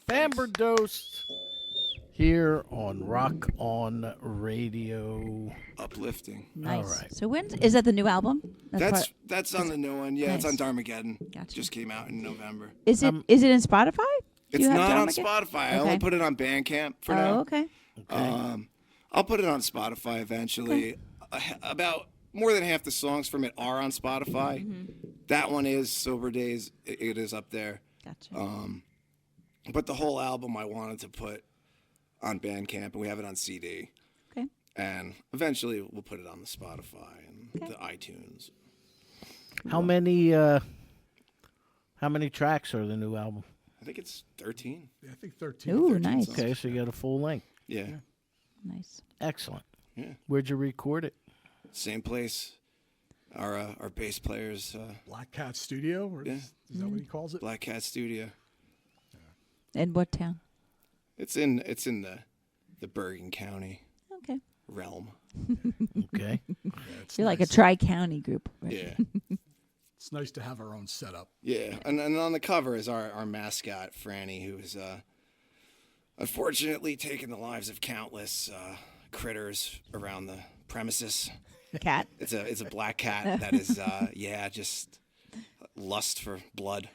Bamberdost here on Rock On Radio. Uplifting. Nice. All right. So is that the new album? That's on the new one. Yeah, it's on Nice. Darmageddon. Gotcha. Just came out in November. Is it in Spotify? Do It's you have not on Darmageddon? Spotify. I only Okay. put it on Bandcamp for Oh, now. okay. I'll put it on Spotify eventually. About more than half the songs from it are on Spotify. That one is Sober Days. It is up there. Gotcha. But the whole album I wanted to put on Bandcamp, and we have it on CD. Okay. And eventually we'll put it on the Spotify and the iTunes. How many tracks are the new album? I think it's 13. Yeah, I think 13. Ooh, 13 nice. songs. Okay, so you got a full length. Yeah. Nice. Excellent. Yeah. Where'd you record it? Same place. Our bass players, Black Cat Studio, or Yeah. is that what he calls it? Black Cat Studio. In what town? It's in the Bergen County Okay. realm. Okay. Yeah, it's You're like a nice. tri-county group. Right? Yeah. It's nice to have our own setup. Yeah. And on the cover is our mascot, Franny, who is unfortunately taken the lives of countless critters around the premises. Cat. It's a black cat that is just lust for blood.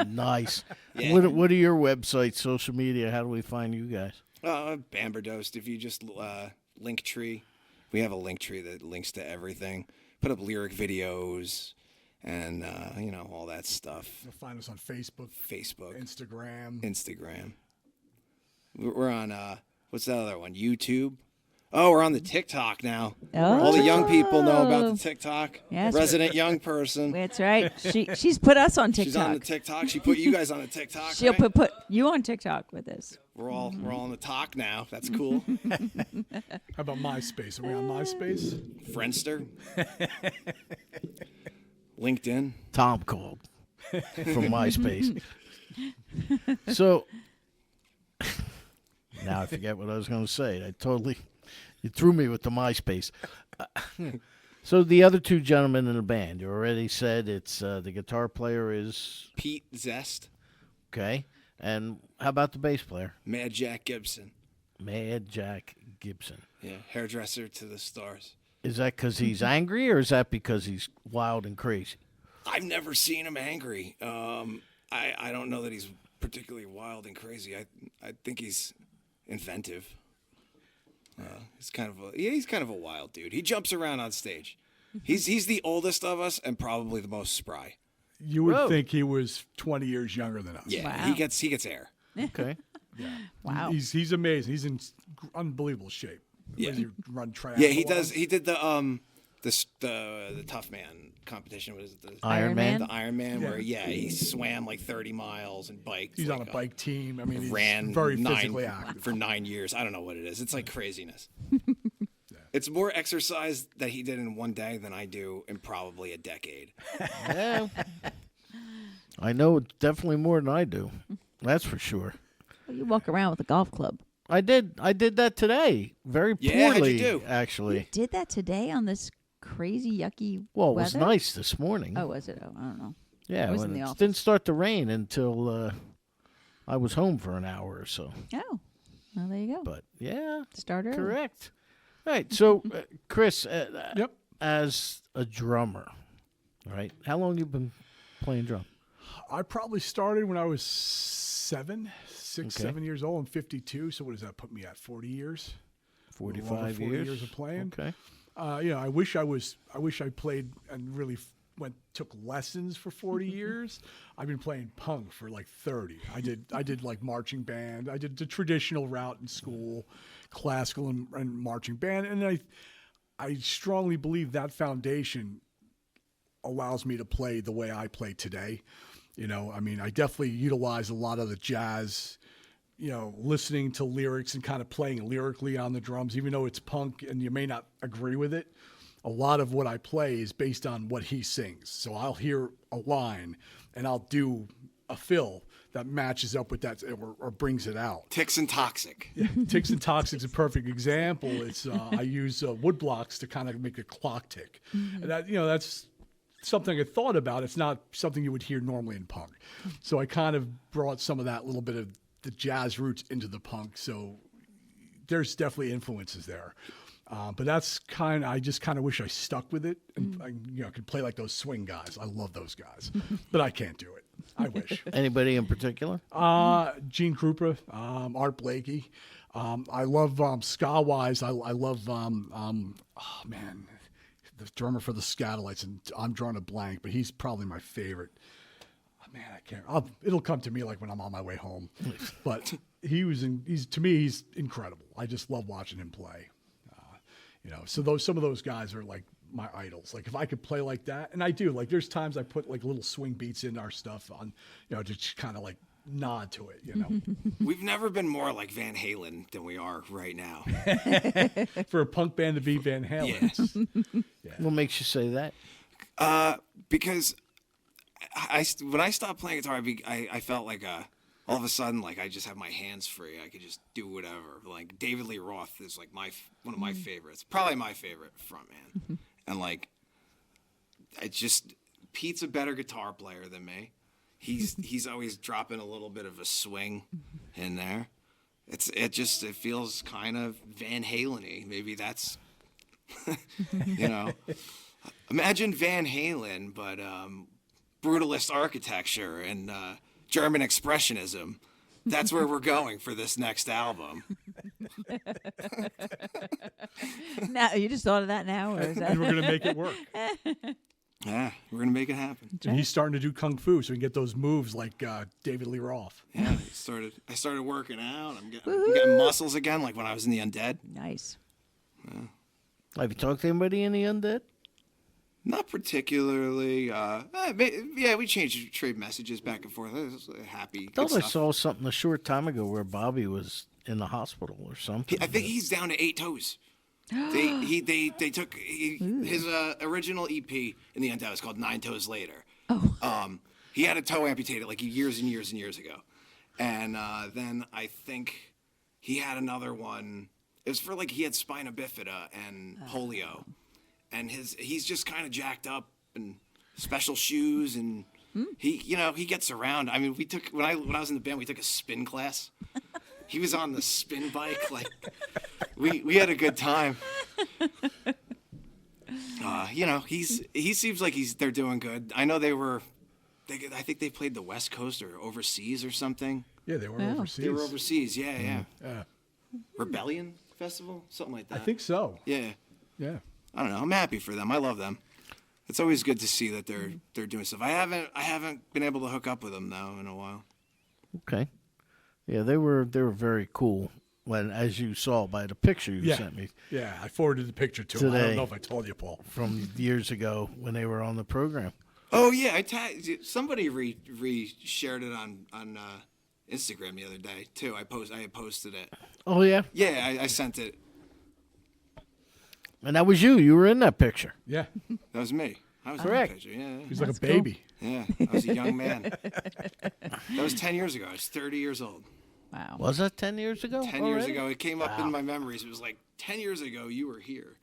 Nice. Yeah. What are your websites, social media? How do we find you guys? Bamberdost. If you just Linktree, we have a Linktree that links to everything. Put up lyric videos and all that stuff. You'll find us on Facebook, Facebook, Instagram. We're on what's that other one? YouTube. Oh, we're on the TikTok now. Oh. All the young people know about the TikTok. Yes. Resident young person. That's right. She's put us on TikTok. She's on the TikTok. She put you guys on the TikTok. She'll right? put you on TikTok with this. We're all on the talk now. That's cool. How about MySpace? Are we on MySpace? Friendster. LinkedIn. Tom called from MySpace. So now I forget what I was going to say. You threw me with the MySpace. So the other two gentlemen in the band, you already said it's the guitar player is Pete Zest. okay, and how about the bass player? Mad Jack Gibson. Mad Jack Gibson. Yeah, hairdresser to the stars. Is that because he's angry, or is that because he's wild and crazy? I've never seen him angry. I don't know that he's particularly wild and crazy. I think he's inventive. He's kind of a wild dude. He jumps around on stage. He's the oldest of us and probably the most spry. You would Whoa. think he was 20 years younger than us. Yeah, Wow. he gets air. Okay. Wow. He's amazing. He's in unbelievable shape. Yeah. When you run triathlon. Yeah, he does. He did the Tough Man competition. What is it? The Iron Man. The Iron Man, where he swam like 30 miles and biked. He's like on a bike team. I mean, he's ran very physically active. for 9 years. I don't know what it is. It's like craziness. It's more exercise that he did in one day than I do in probably a decade. Yeah. I know definitely more than I do. That's for sure. Well, you walk around with a golf club. I did that today. Very Yeah, how'd you poorly, do? actually. Did that today on this crazy yucky Well, it weather? was nice this morning. Oh, was it? Oh, I don't know. yeah, I was when in the it office. didn't start to rain until I was home for an hour or so. Oh, well, there you go. But yeah, Start early. correct. All right, so Chris, Yep. as a drummer, right? How long you been playing drum? I probably started when I was 7 years old. I'm 52. So what does that put me at? 40 years? 45 40 years. years of playing. Okay. I wish I played and really took lessons for 40 years. I've been playing punk for like 30. I did like marching band. I did the traditional route in school, classical and marching band. And I strongly believe that foundation allows me to play the way I play today. I mean, I definitely utilize a lot of the jazz, listening to lyrics and kind of playing lyrically on the drums, even though it's punk and you may not agree with it. A lot of what I play is based on what he sings. So I'll hear a line and I'll do a fill that matches up with that or brings it out. Ticks and Toxic. Ticks and Toxic's a perfect example. It's I use wood blocks to kind of make a clock tick. And that's something I thought about. It's not something you would hear normally in punk. So I kind of brought some of that little bit of the jazz roots into the punk. So there's definitely influences there. But that's I just kind of wish I stuck with it and could play like those swing guys. I love those guys, but I can't do it. I wish. Anybody in particular? Gene Krupa, Art Blakey. I love ska wise. I love oh man, the drummer for the Scatolites, and I'm drawing a blank, but he's probably my favorite. Oh, man, I can't. It'll come to me like when I'm on my way home. But he's to me he's incredible. I just love watching him play. So some of those guys are like my idols. Like if I could play like that, and I do. Like there's times I put like little swing beats in our stuff on, just kind of like nod to it. We've never been more like Van Halen than we are right now. For a punk band to be Van Halen. Yeah. What makes you say that? Because when I stopped playing guitar, I felt like all of a sudden, like I just have my hands free. I could just do whatever. Like David Lee Roth is like one of my favorites, probably my favorite frontman. And like, Pete's a better guitar player than me. He's always dropping a little bit of a swing in there. It feels kind of Van Halen-y. Maybe that's Imagine Van Halen, but brutalist architecture and German expressionism. That's where we're going for this next album. Now you just thought of that now, or is that? And we're gonna make it work. Yeah, we're gonna make it happen. And he's starting to do kung fu, so he can get those moves like David Lee Roth. Yeah, I started working out. I'm getting muscles again, like when I was in the Undead. Nice. Yeah. Have you talked to anybody in the Undead? Not particularly. Yeah, we trade messages back and forth. I was happy. I thought I saw something a short time ago where Bobby was in the hospital or something. I think he's down to 8 toes. They took his original EP in the Undead was called 9 Toes Later. Oh. He had a toe amputated like years and years and years ago, and then I think he had another one. It was for like he had spina bifida and polio. And he's just kind of jacked up and special shoes, and he gets around. I mean, when I was in the band, we took a spin class. He was on the spin bike, like we had a good time. He seems like they're doing good. I know I think they played the West Coast or overseas or something. Yeah, they were overseas. They were overseas, yeah. Rebellion Festival, something like that. I think so. Yeah. Yeah. I don't know. I'm happy for them. I love them. It's always good to see that they're doing stuff. I haven't been able to hook up with them though in a while. Okay. Yeah, they were very cool. When, as you saw by the picture you sent me. Yeah, I forwarded the picture to him. I don't know if I told you, Paul. From years ago when they were on the program. Oh yeah, somebody shared it on Instagram the other day too. I had posted it. Oh yeah. Yeah, I sent it. And that was you. You were in that picture. Yeah. That was me. I was Correct. in the picture. Yeah. He's like a baby. Yeah, I was a young man. That was 10 years ago. I was 30 years old. Wow. Was that 10 years ago? 10 years ago. It came up in my memories. It was like 10 years ago you were here.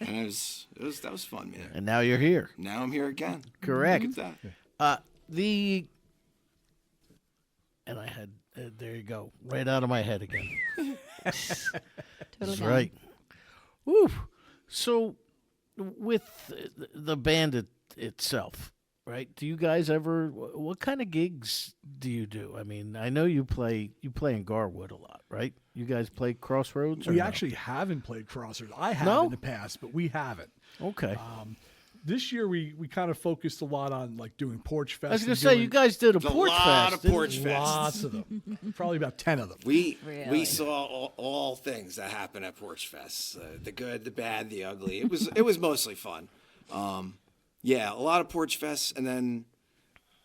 And that was fun, man. And now you're here. Now I'm here again. Correct. Look at that. And I had there you go, right out of my head again. Totally That's fine. right. Woo. So, with the band itself, right? Do you guys ever? What kind of gigs do you do? I mean, I know you play in Garwood a lot, right? You guys play Crossroads? Or We no? actually haven't played Crossroads. I have No? in the past, but we haven't. Okay. This year we kind of focused a lot on like doing Porch Fest. I was and gonna say you doing guys did a There's porch a lot fest. of didn't porch you? fests. lots of them, probably about 10 of them. We Really? saw all things that happen at Porch Fest. The good, the bad, the ugly. It was mostly fun. Yeah, a lot of Porch Fests, and then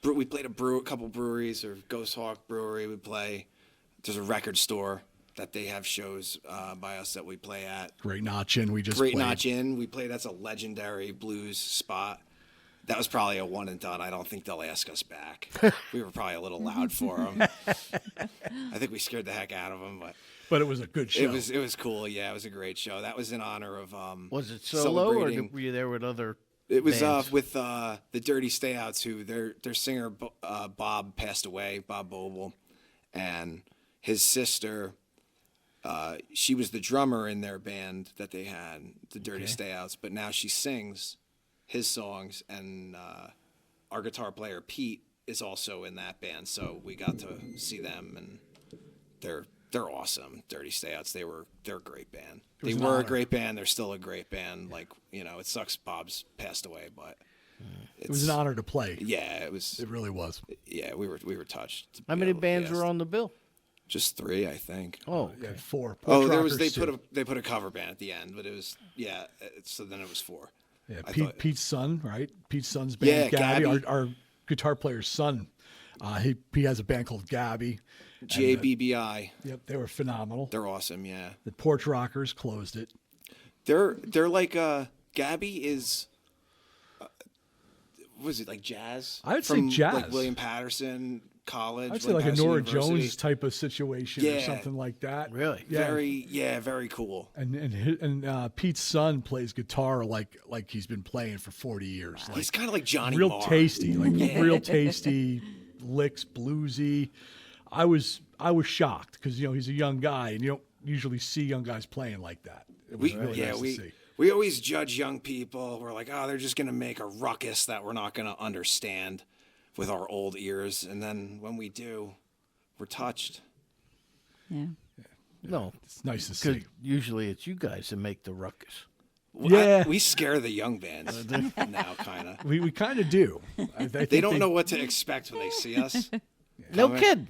we played a couple breweries, or Ghost Hawk Brewery. We play. There's a record store that they have shows by us that we play at. Great Notch Inn, we just Great played. Notch Inn. We played. That's a legendary blues spot. That was probably a one and done. I don't think they'll ask us back. We were probably a little loud for them. I think we scared the heck out of them, But it was a good show. it was cool. Yeah, it was a great show. That was in honor of Was it solo or celebrating- were you there with other? It was bands? with the Dirty Stayouts, who their singer Bob passed away, Bob Boble, and his sister, she was the drummer in their band that they had, the Dirty Stayouts, but now she sings his songs, and our guitar player Pete is also in that band, so we got to see them, and they're awesome. Dirty Stayouts, they're a great band. They were a great band. They're still a great band. Like, you know, it sucks Bob's passed away, but it was an honor to play. Yeah, it was. It really was. Yeah, we were touched. How many bands were on the bill? Just 3, I think. Oh, Yeah, 4. Oh, there was they put a cover band at the end, but it was so then it was 4. Yeah, Pete's son, right? Pete's son's band, Gabby. Our guitar player's son. He has a band called Gabby. GABBI. Yep, they were phenomenal. They're awesome. Yeah. The Porch Rockers closed it. They're like Gabby is. What was it, like jazz? I would say jazz. Like William Patterson College. I'd say like a Patterson Nora University. Jones type of situation or something like that. really? Yeah. Very cool. And Pete's son plays guitar like he's been playing for 40 years. Like, He's kind of like Johnny real Marr. tasty, like real tasty licks, bluesy. I was shocked because he's a young guy, and you don't usually see young guys playing like that. It was really nice to see. We always judge young people. We're like, oh, they're just gonna make a ruckus that we're not gonna understand with our old ears, and then when we do, we're touched. Yeah. No, It's nice to because see. usually it's you guys that make the ruckus. Yeah. We scare the young bands now, kind of. We kind of do. I think They don't know what to expect when they see us. No Coming. kid.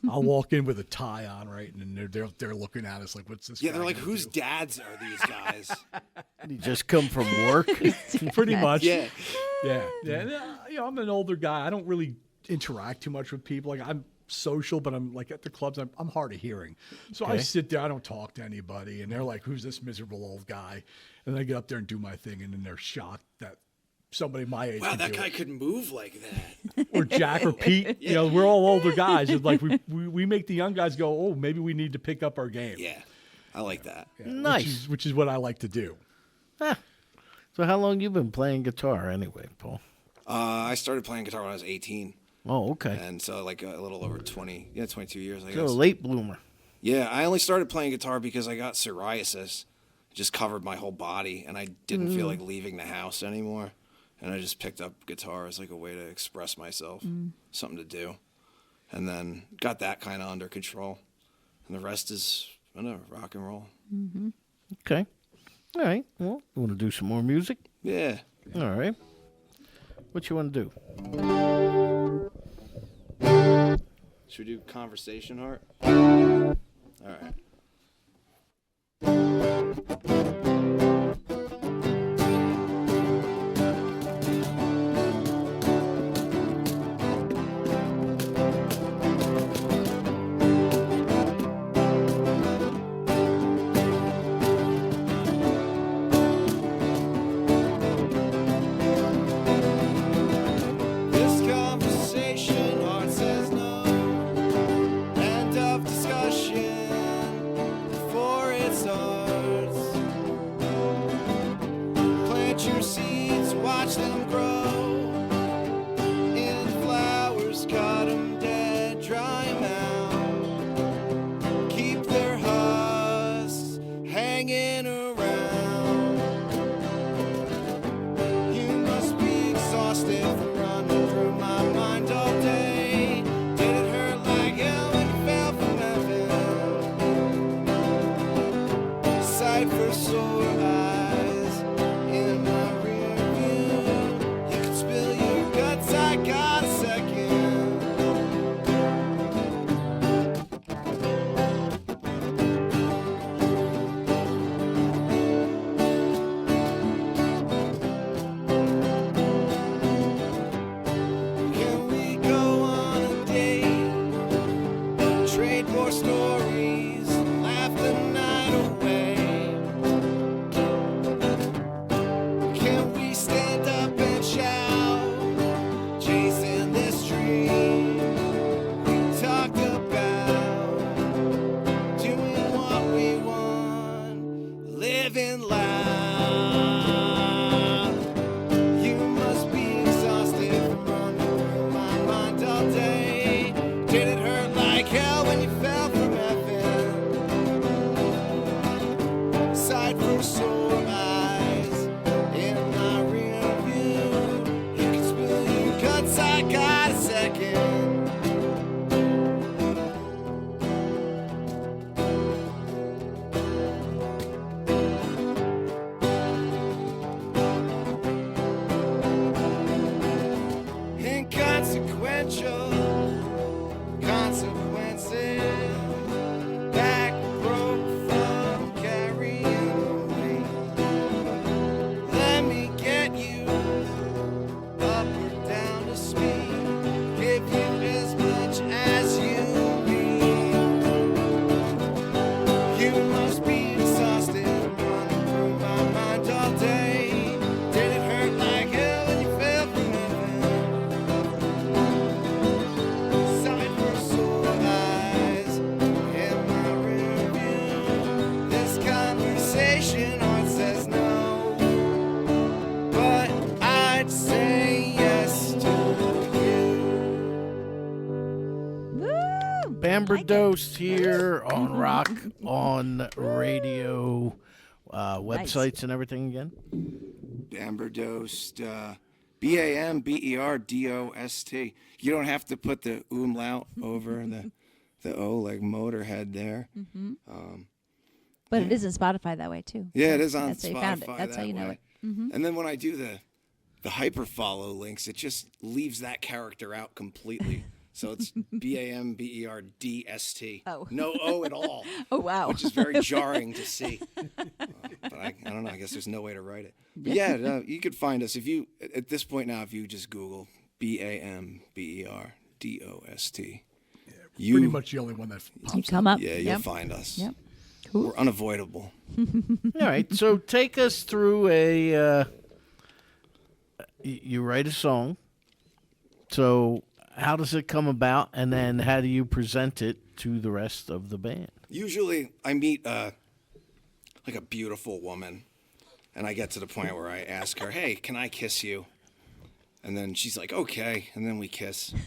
I'll walk in with a tie on, right, and they're looking at us like, "What's this?" Yeah, guy they're like, gonna whose do?" dads are these guys? You just come from work. Pretty much. Yeah. Yeah. I'm an older guy. I don't really interact too much with people. Like, I'm social, but I'm like at the clubs. I'm hard of hearing, so I Okay. sit there. I don't talk to anybody, and they're like, "Who's this miserable old guy?" And I get up there and do my thing, and then they're shocked that somebody my age. Wow, could that do guy it. could move like that. Or Jack or Pete. We're all older guys. It's like we make the young guys go, "Oh, maybe we need to pick up our game." Yeah, I like that. Yeah, Nice. which is what I like to do. So how long you been playing guitar anyway, Paul? I started playing guitar when I was 18, Oh, okay. and so like a little over 22 years, I So a guess. late bloomer. Yeah, I only started playing guitar because I got psoriasis. It just covered my whole body, and I didn't feel like leaving the house anymore. And I just picked up guitar as like a way to express myself, something to do. And then got that kind of under control. And the rest is, I don't know, rock and roll. Okay. All right. Well, you want to do some more music? Yeah. All right. What you want to do? Should we do Conversation Heart? All right. This conversation, heart says no. End of discussion before it starts. Plant your seeds, watch them grow. In flowers, cut 'em dead, dry 'em out. Keep their husks hanging around. You must be exhausted from running through my mind all day. Did it hurt like hell when you fell from heaven? Sight for sore eyes in my rear view. You could spill your guts, I got a second. Can we go on a date? Trade more stories, laugh the night away. Can we stand up and shout, chasing this dream? We talked about doing what we want, living loud. You must be exhausted from running through my mind all day. Did it hurt like Bamberdost here on Rock on Radio. Websites and everything again? Bamberdost, Bamberdost. You don't have to put the umlaut over the O like Motorhead there. But it is in Spotify that way too. Yeah, it is on That's Spotify. how you found it. That's how you know way. it. And then when I do the hyperfollow links, it just leaves that character out completely. So it's Bamberdost. Oh. No O at all. Oh wow. Which is very jarring to see. But I don't know. I guess there's no way to write it. But yeah, you could find us if you at this point now. If you just Google Bamberdost, Pretty much the only one that You pops come up. yeah, you'll find us. Yep. We're unavoidable. All right, so take us through you write a song. So how does it come about, and then how do you present it to the rest of the band? Usually, I meet like a beautiful woman, and I get to the point where I ask her, "Hey, can I kiss you?" And then she's like, "Okay," and then we kiss. And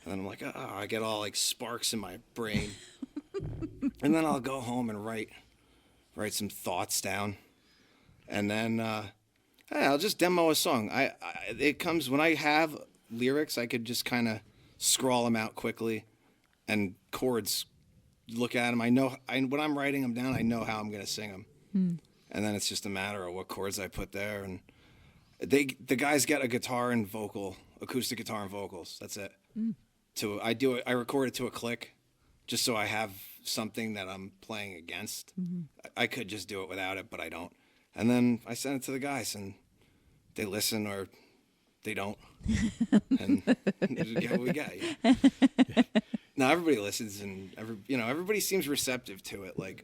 then I'm like, "Oh," I get all like sparks in my brain, and then I'll go home and write some thoughts down, and then I'll just demo a song. It comes when I have lyrics, I could just kind of scrawl them out quickly, and chords. Look at them. When I'm writing them down, I know how I'm gonna sing them, and then it's just a matter of what chords I put there. And the guys get a guitar and acoustic guitar and vocals. That's it. I record it to a click, just so I have something that I'm playing against. I could just do it without it, but I don't. And then I send it to the guys, and they listen or they don't. And we get what we got. Yeah. Now everybody listens, and everybody seems receptive to it. Like,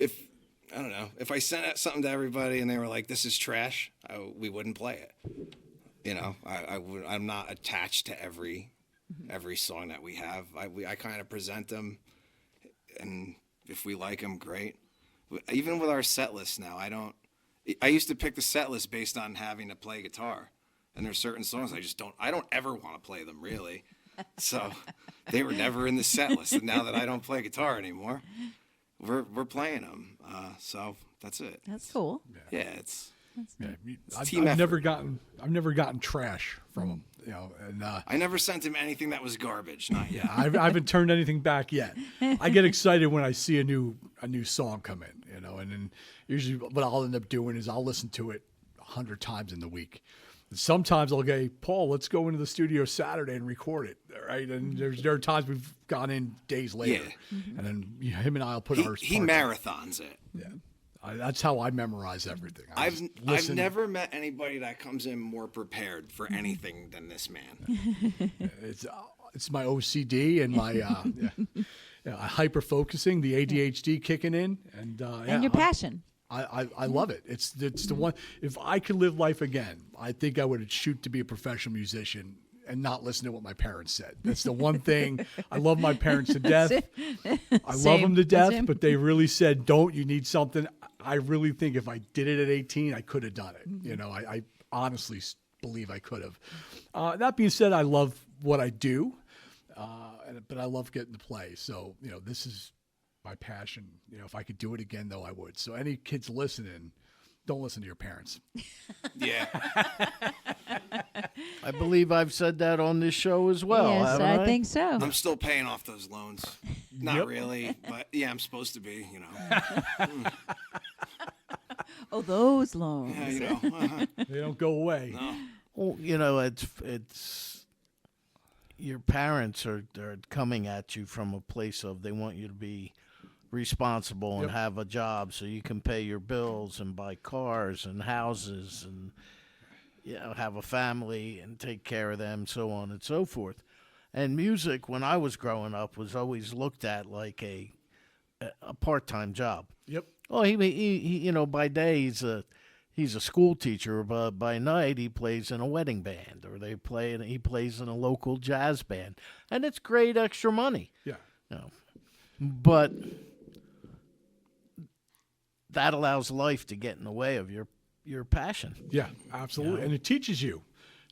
if I sent out something to everybody and they were like, "This is trash," we wouldn't play it. I'm not attached to every song that we have. I kind of present them, and if we like them, great. Even with our set list now, I used to pick the set list based on having to play guitar, and there's certain songs I don't ever want to play them really. So they were never in the set list, and now that I don't play guitar anymore, we're playing them. So that's it. That's cool. Yeah, it's I've never gotten trash from them, and I never sent him anything that was garbage. Not yet. I haven't turned anything back yet. I get excited when I see a new song come in, and then usually what I'll end up doing is I'll listen to it 100 times in the week. And sometimes I'll go, "Hey, Paul, let's go into the studio Saturday and record it." Right, and there are times we've gone in days later, and then him and I'll put our he parts marathons it. Yeah. That's how I memorize everything. I've never met anybody that comes in more prepared for anything than this man. It's my OCD and my hyper focusing, the ADHD kicking in, and your passion. I love it. It's the one. If I could live life again, I think I would shoot to be a professional musician and not listen to what my parents said. That's the one thing. I love my parents to death. I love them to death, but they really said, "Don't. You need something." I really think if I did it at 18, I could have done it. I honestly believe I could have. That being said, I love what I do, but I love getting to play. So, this is my passion. If I could do it again, though, I would. So any kids listening, don't listen to your parents. Yeah. I believe I've said that on this show as well. Yes, haven't I think so. I'm still paying off those loans. Not really, but yeah, I'm supposed to be, Oh, those loans. Yeah, They don't go away. No. Well, it's your parents are coming at you from a place of they want you to be responsible and have a job so you can pay your bills and buy cars and houses and have a family and take care of them, so on and so forth. And music, when I was growing up, was always looked at like a part-time job. Yep. Oh, he by day he's a school teacher, but by night he plays in a wedding band, or he plays in a local jazz band, and it's great extra money. Yeah. But that allows life to get in the way of your passion. Yeah, absolutely. And it teaches you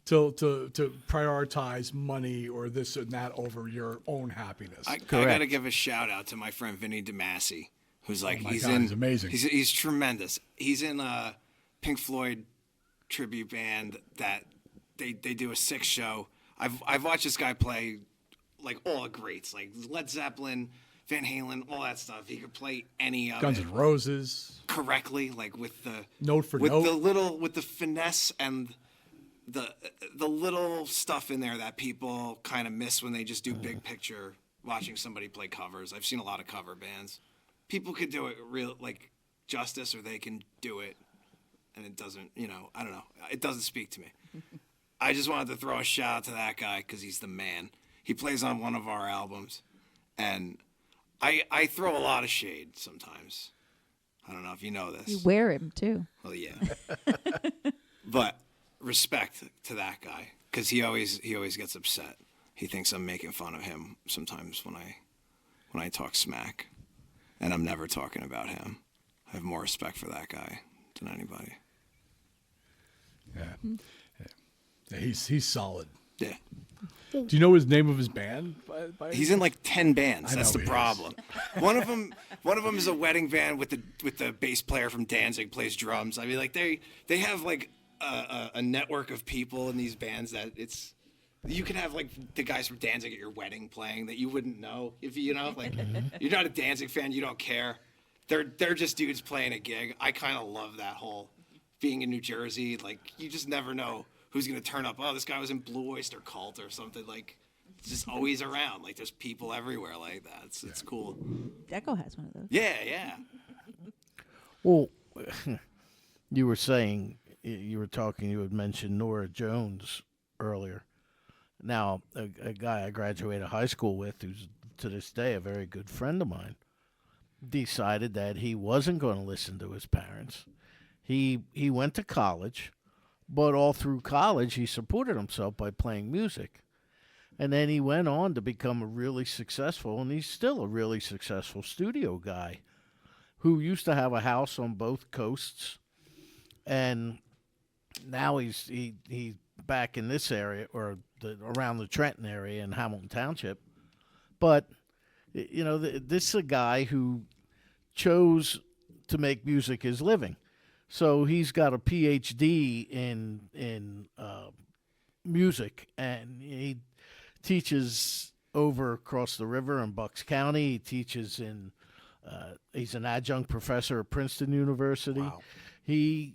to prioritize money or this and that over your own happiness. I got to give a shout out to my friend Vinny DeMasi, who's like, he's amazing. He's tremendous. He's in a Pink Floyd tribute band that they do a 6 show. I've watched this guy play like all the greats, like Led Zeppelin, Van Halen, all that stuff. He could play any of Guns it N' Roses correctly, like with the note for note, with the finesse and the little stuff in there that people kind of miss when they just do big picture watching somebody play covers. I've seen a lot of cover bands. People could do it real like justice, or they can do it and it doesn't, I don't know. It doesn't speak to me. I just wanted to throw a shout out to that guy because he's the man. He plays on one of our albums, and I throw a lot of shade sometimes. I don't know if you know this. You wear him too. Well, yeah. But respect to that guy, because he always gets upset. He thinks I'm making fun of him sometimes when I talk smack, and I'm never talking about him. I have more respect for that guy than anybody. Yeah. He's solid. Yeah. Do you know his name of his band? He's in like 10 bands. That's the he problem. One of them is a wedding band with the bass player from Danzig plays drums. I mean, like they have like a network of people in these bands that you can have like the guys from Danzig at your wedding playing that you wouldn't know if you're not a Danzig fan, you don't care. They're just dudes playing a gig. I kind of love that whole being in New Jersey. Like you just never know who's going to turn up. Oh, this guy was in Blue Oyster Cult or something. Like, it's just always around. Like, there's people everywhere like that. It's cool. Deko has one of those. Yeah. Well, you were saying, you had mentioned Nora Jones earlier. Now, a guy I graduated high school with, who's to this day a very good friend of mine, decided that he wasn't going to listen to his parents. He went to college. But all through college, he supported himself by playing music. And then he went on to become a really successful, and he's still a really successful studio guy who used to have a house on both coasts. And now he's back in this area, or around the Trenton area in Hamilton Township. But, this is a guy who chose to make music his living. So he's got a PhD in music, and he teaches over across the river in Bucks County. He teaches he's an adjunct professor at Princeton University. Wow. He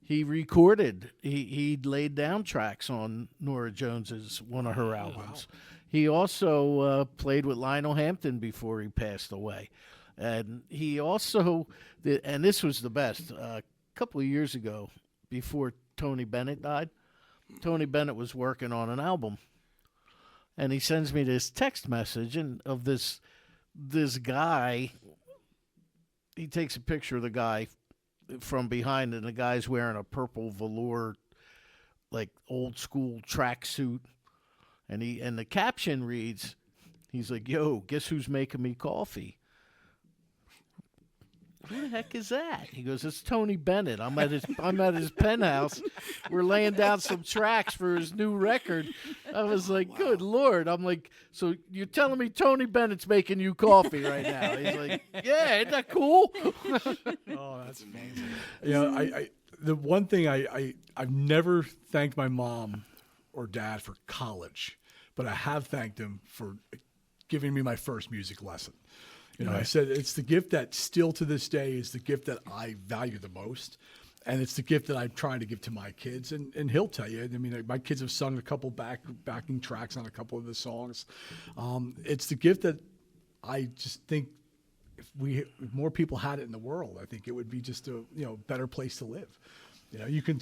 recorded, he laid down tracks on Nora Jones's, one of her albums. Wow. He also played with Lionel Hampton before he passed away. And he also, and this was the best, a couple of years ago, before Tony Bennett died, Tony Bennett was working on an album. And he sends me this text message of this guy. He takes a picture of the guy from behind, and the guy's wearing a purple velour, like old school tracksuit. And the caption reads, he's like, "Yo, guess who's making me coffee?" Who the heck is that? He goes, "It's Tony Bennett. I'm at his penthouse. We're laying down some tracks for his new record." I was like, wow. Good Lord. I'm like, so you're telling me Tony Bennett's making you coffee right now? He's like, yeah, isn't that cool? Oh, that's amazing. I the one thing I've never thanked my mom or dad for college, but I have thanked them for giving me my first music lesson. Right. I said it's the gift that still to this day is the gift that I value the most. And it's the gift that I'm trying to give to my kids. And he'll tell you, I mean, my kids have sung a couple backing tracks on a couple of the songs. It's the gift that I just think if more people had it in the world, I think it would be just a better place to live. You can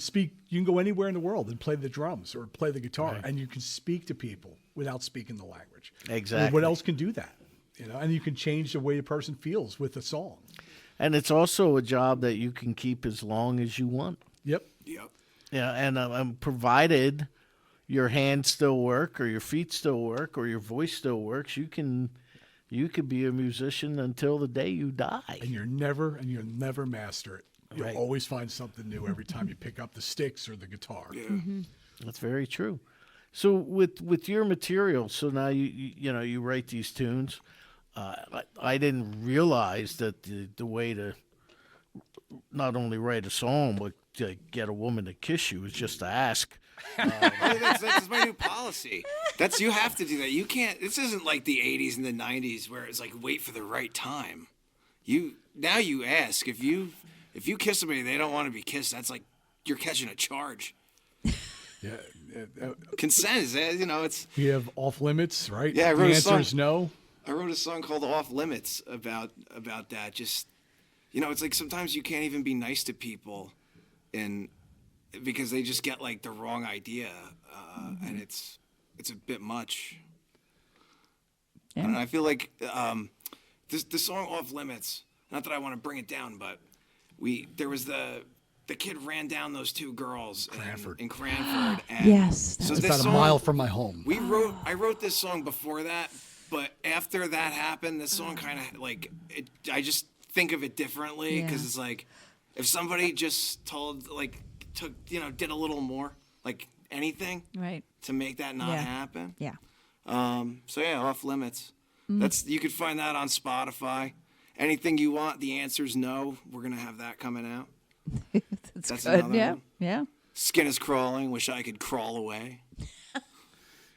go anywhere in the world and play the drums or play the guitar, right. And you can speak to people without speaking the language. Exactly. And what else can do that? And you can change the way a person feels with a song. And it's also a job that you can keep as long as you want. Yep. Yeah, and provided your hands still work, or your feet still work, or your voice still works, you could be a musician until the day you die. And you'll never master it. You'll right. always find something new every time you pick up the sticks or the guitar. Yeah. Mm-hmm. That's very true. So with your material, so now you write these tunes. I didn't realize that the way to not only write a song but to get a woman to kiss you is just to ask. That's my new policy. You have to do that. You can't. This isn't like the '80s and the '90s where it's like wait for the right time. You ask if you kiss somebody and they don't want to be kissed. That's like you're catching a charge. Yeah. Consent is it's. We have off limits, right? Yeah, I the wrote a answer song. is no. I wrote a song called "Off Limits" about that. Just it's like sometimes you can't even be nice to people, and because they just get like the wrong idea, and it's a bit much. Yeah. I don't know, I feel like the song "Off Limits." Not that I want to bring it down, but there was the kid ran down those two girls in Cranford. And Yes. so It's this about a song, mile from my home. I wrote this song before that, but after that happened, this song kind of I just think of it differently because it's like if somebody just did a little more, like anything, Right. to make that not happen. Yeah. So yeah, Off Limits. You could find that on Spotify. Anything you want, the answer's no. We're gonna have that coming out. That's good. another Yeah. one. Yeah. Skin is crawling. Wish I could crawl away.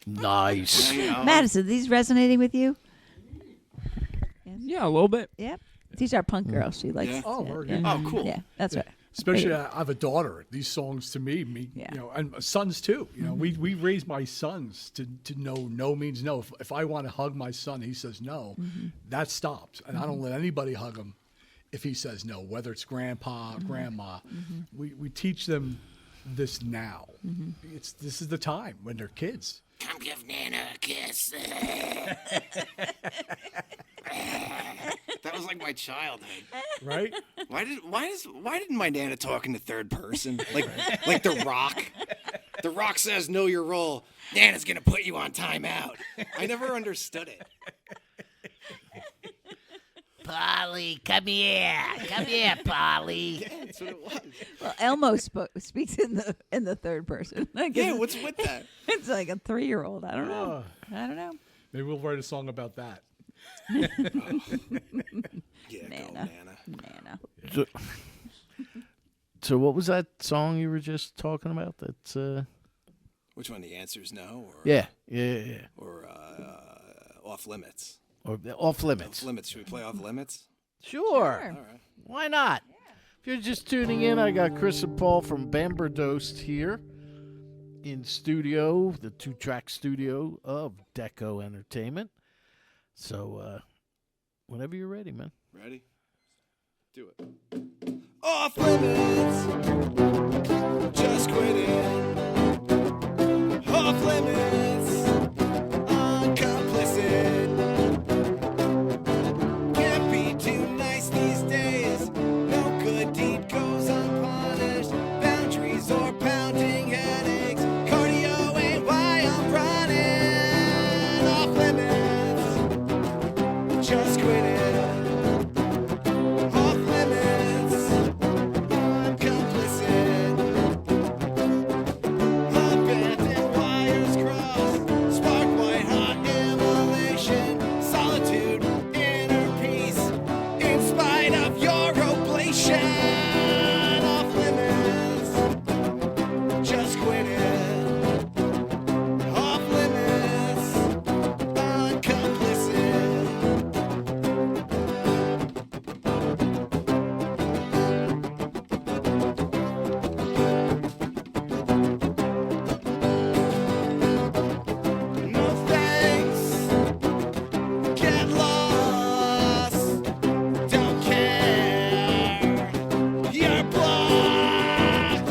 Nice. Madison, are these resonating with you? Yeah, a little bit. Yep. These are punk girls. She likes. Yeah. Oh, very good. Oh, cool. Yeah, that's right. Especially, I have a daughter. These songs to me, Yeah. and sons too. We raise my sons to know no means no. If I want to hug my son, he says no. That stops, and I don't let anybody hug him if he says no. Whether it's grandpa, grandma, we teach them this now. This is the time when they're kids. Come give Nana a kiss. That was like my childhood. Right? Why didn't my Nana talk in the third person? Like The Rock. The Rock says, know your role. Nana's gonna put you on timeout. I never understood it. Polly, come here. Come here, Polly. Yeah, that's what it was. Well, Elmo speaks in the third person. I guess Yeah, what's with that? it's like a 3-year-old. I don't know. I don't know. Maybe we'll write a song about that. Yeah, Nana. go Nana. Nana. So what was that song you were just talking about? That's Which one? The answer's no, or yeah. or Off Limits. Or Off Limits. Off Limits. Should we play Off Limits? Sure. All right. Why not? If you're just tuning in, I got Chris and Paul from Bamberdost here in studio, the 2-track studio of Deko Entertainment. So, whenever you're ready, man. Ready? Do it. Off Limits. Just quit it. Off Limits. Uncomplicit. Can't be too nice these days. No good deed goes unpunished. Boundaries or pounding headaches. Cardio ain't why I'm running. Off Limits. Just quit it. Off Limits. Uncomplicit. Abandoned wires crossed. Spark white hot immolation. Solitude, inner peace. In spite of your oblation. Off Limits. Just quit it. Off Limits. Uncomplicit. No thanks. Get lost. Don't care. You're blocked.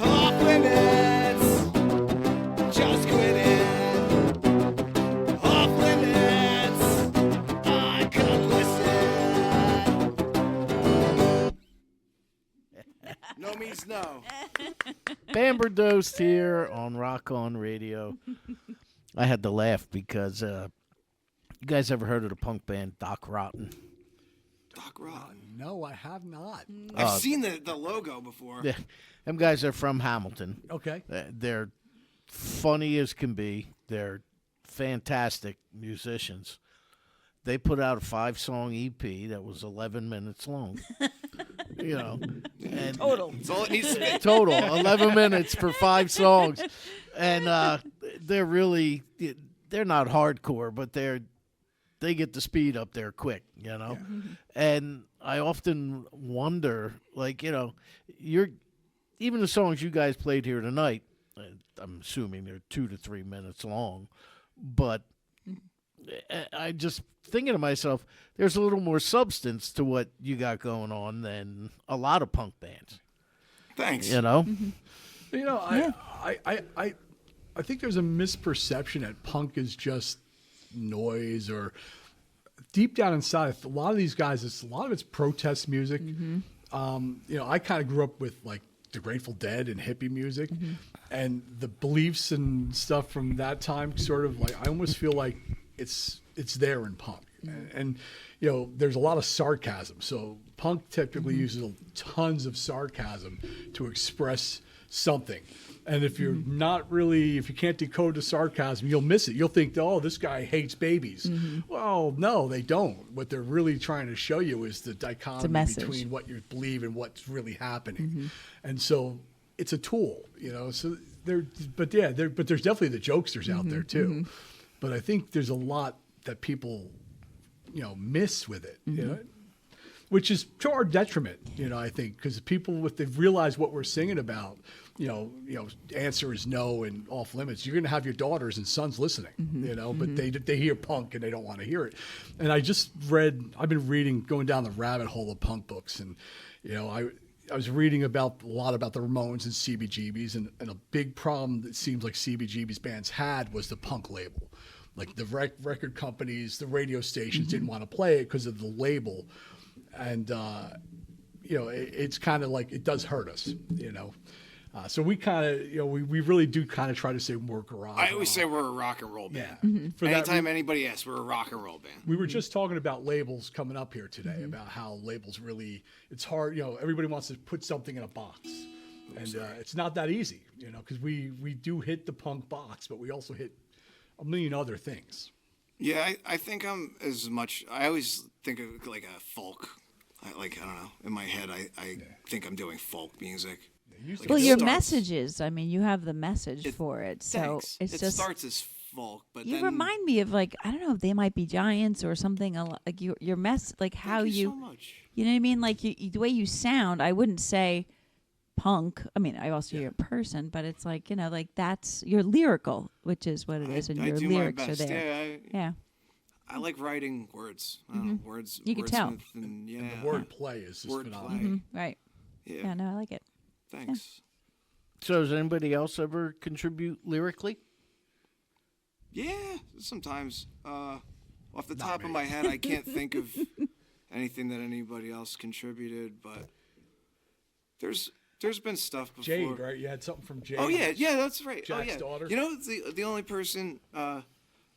Off Limits. Just quit it. Off Limits. Uncomplicit. No means no. Bamberdost here on Rock On Radio. I had to laugh because you guys ever heard of the punk band Doc Rotten? Doc Rotten. No, I have not. I've seen the logo before. Them guys are from Hamilton. Okay. They're funny as can be. They're fantastic musicians. They put out a 5-song EP that was 11 minutes long. And Total. That's all it needs to be. total 11 minutes for 5 songs, and they're not hardcore, but they get the speed up there quick, And I often wonder, even the songs you guys played here tonight, I'm assuming they're 2 to 3 minutes long, but I just thinking to myself, there's a little more substance to what you got going on than a lot of punk bands. Thanks. I think there's a misperception that punk is just noise, or deep down inside, a lot of these guys, a lot of it's protest music. I kind of grew up with like the Grateful Dead and hippie music, and the beliefs and stuff from that time. Sort of like, I almost feel like it's there in punk, and there's a lot of sarcasm. So punk typically uses tons of sarcasm to express something. And if you're if you can't decode the sarcasm, you'll miss it. You'll think, oh, this guy hates babies. Well, no, they don't. What they're really trying to show you is the dichotomy between what you believe and what's really happening. And so it's a tool, So but there's definitely the jokesters out there too. But I think there's a lot that people, miss with it, which is to our detriment, I think, because people, if they've realized what we're singing about, answer is no and off limits, you're going to have your daughters and sons listening, but they hear punk and they don't want to hear it. And I've been reading, going down the rabbit hole of punk books, and, I was reading a lot about the Ramones and CBGBs, and a big problem that seems like CBGB's bands had was the punk label. Like the record companies, the radio stations didn't want to play it because of the label. And, it's kind of like, it does hurt us, So we kind of, we really do kind of try to say we're garage. I always say we're a rock and roll band. Yeah. Anytime anybody asks, we're a rock and roll band. We were just talking about labels coming up here today, about how labels really, it's hard, everybody wants to put something in a box. And it's not that easy, because we do hit the punk box, but we also hit a million other things. Yeah, I think I always think of like a folk. I don't know. In my head, I think I'm doing folk music. Well, your messages, you have the message for it. So it starts as folk, but you then remind me of, like, I don't know if they might be Giants or something, like your mess, like how thank you so much. You know what I mean? Like the way you sound, I wouldn't say punk. I also hear a person, but it's like, like you're lyrical, which is what it is, and your lyrics are there. Yeah. I like writing words. Words. You can tell. And the wordplay is just phenomenal. Right. Yeah. No, I like it. Thanks. So does anybody else ever contribute lyrically? Yeah, sometimes. Off the top of my head, I can't think of anything that anybody else contributed, but there's been stuff before. Jade, right? You had something from Jade. Oh yeah, that's right. Jack's daughter. The only person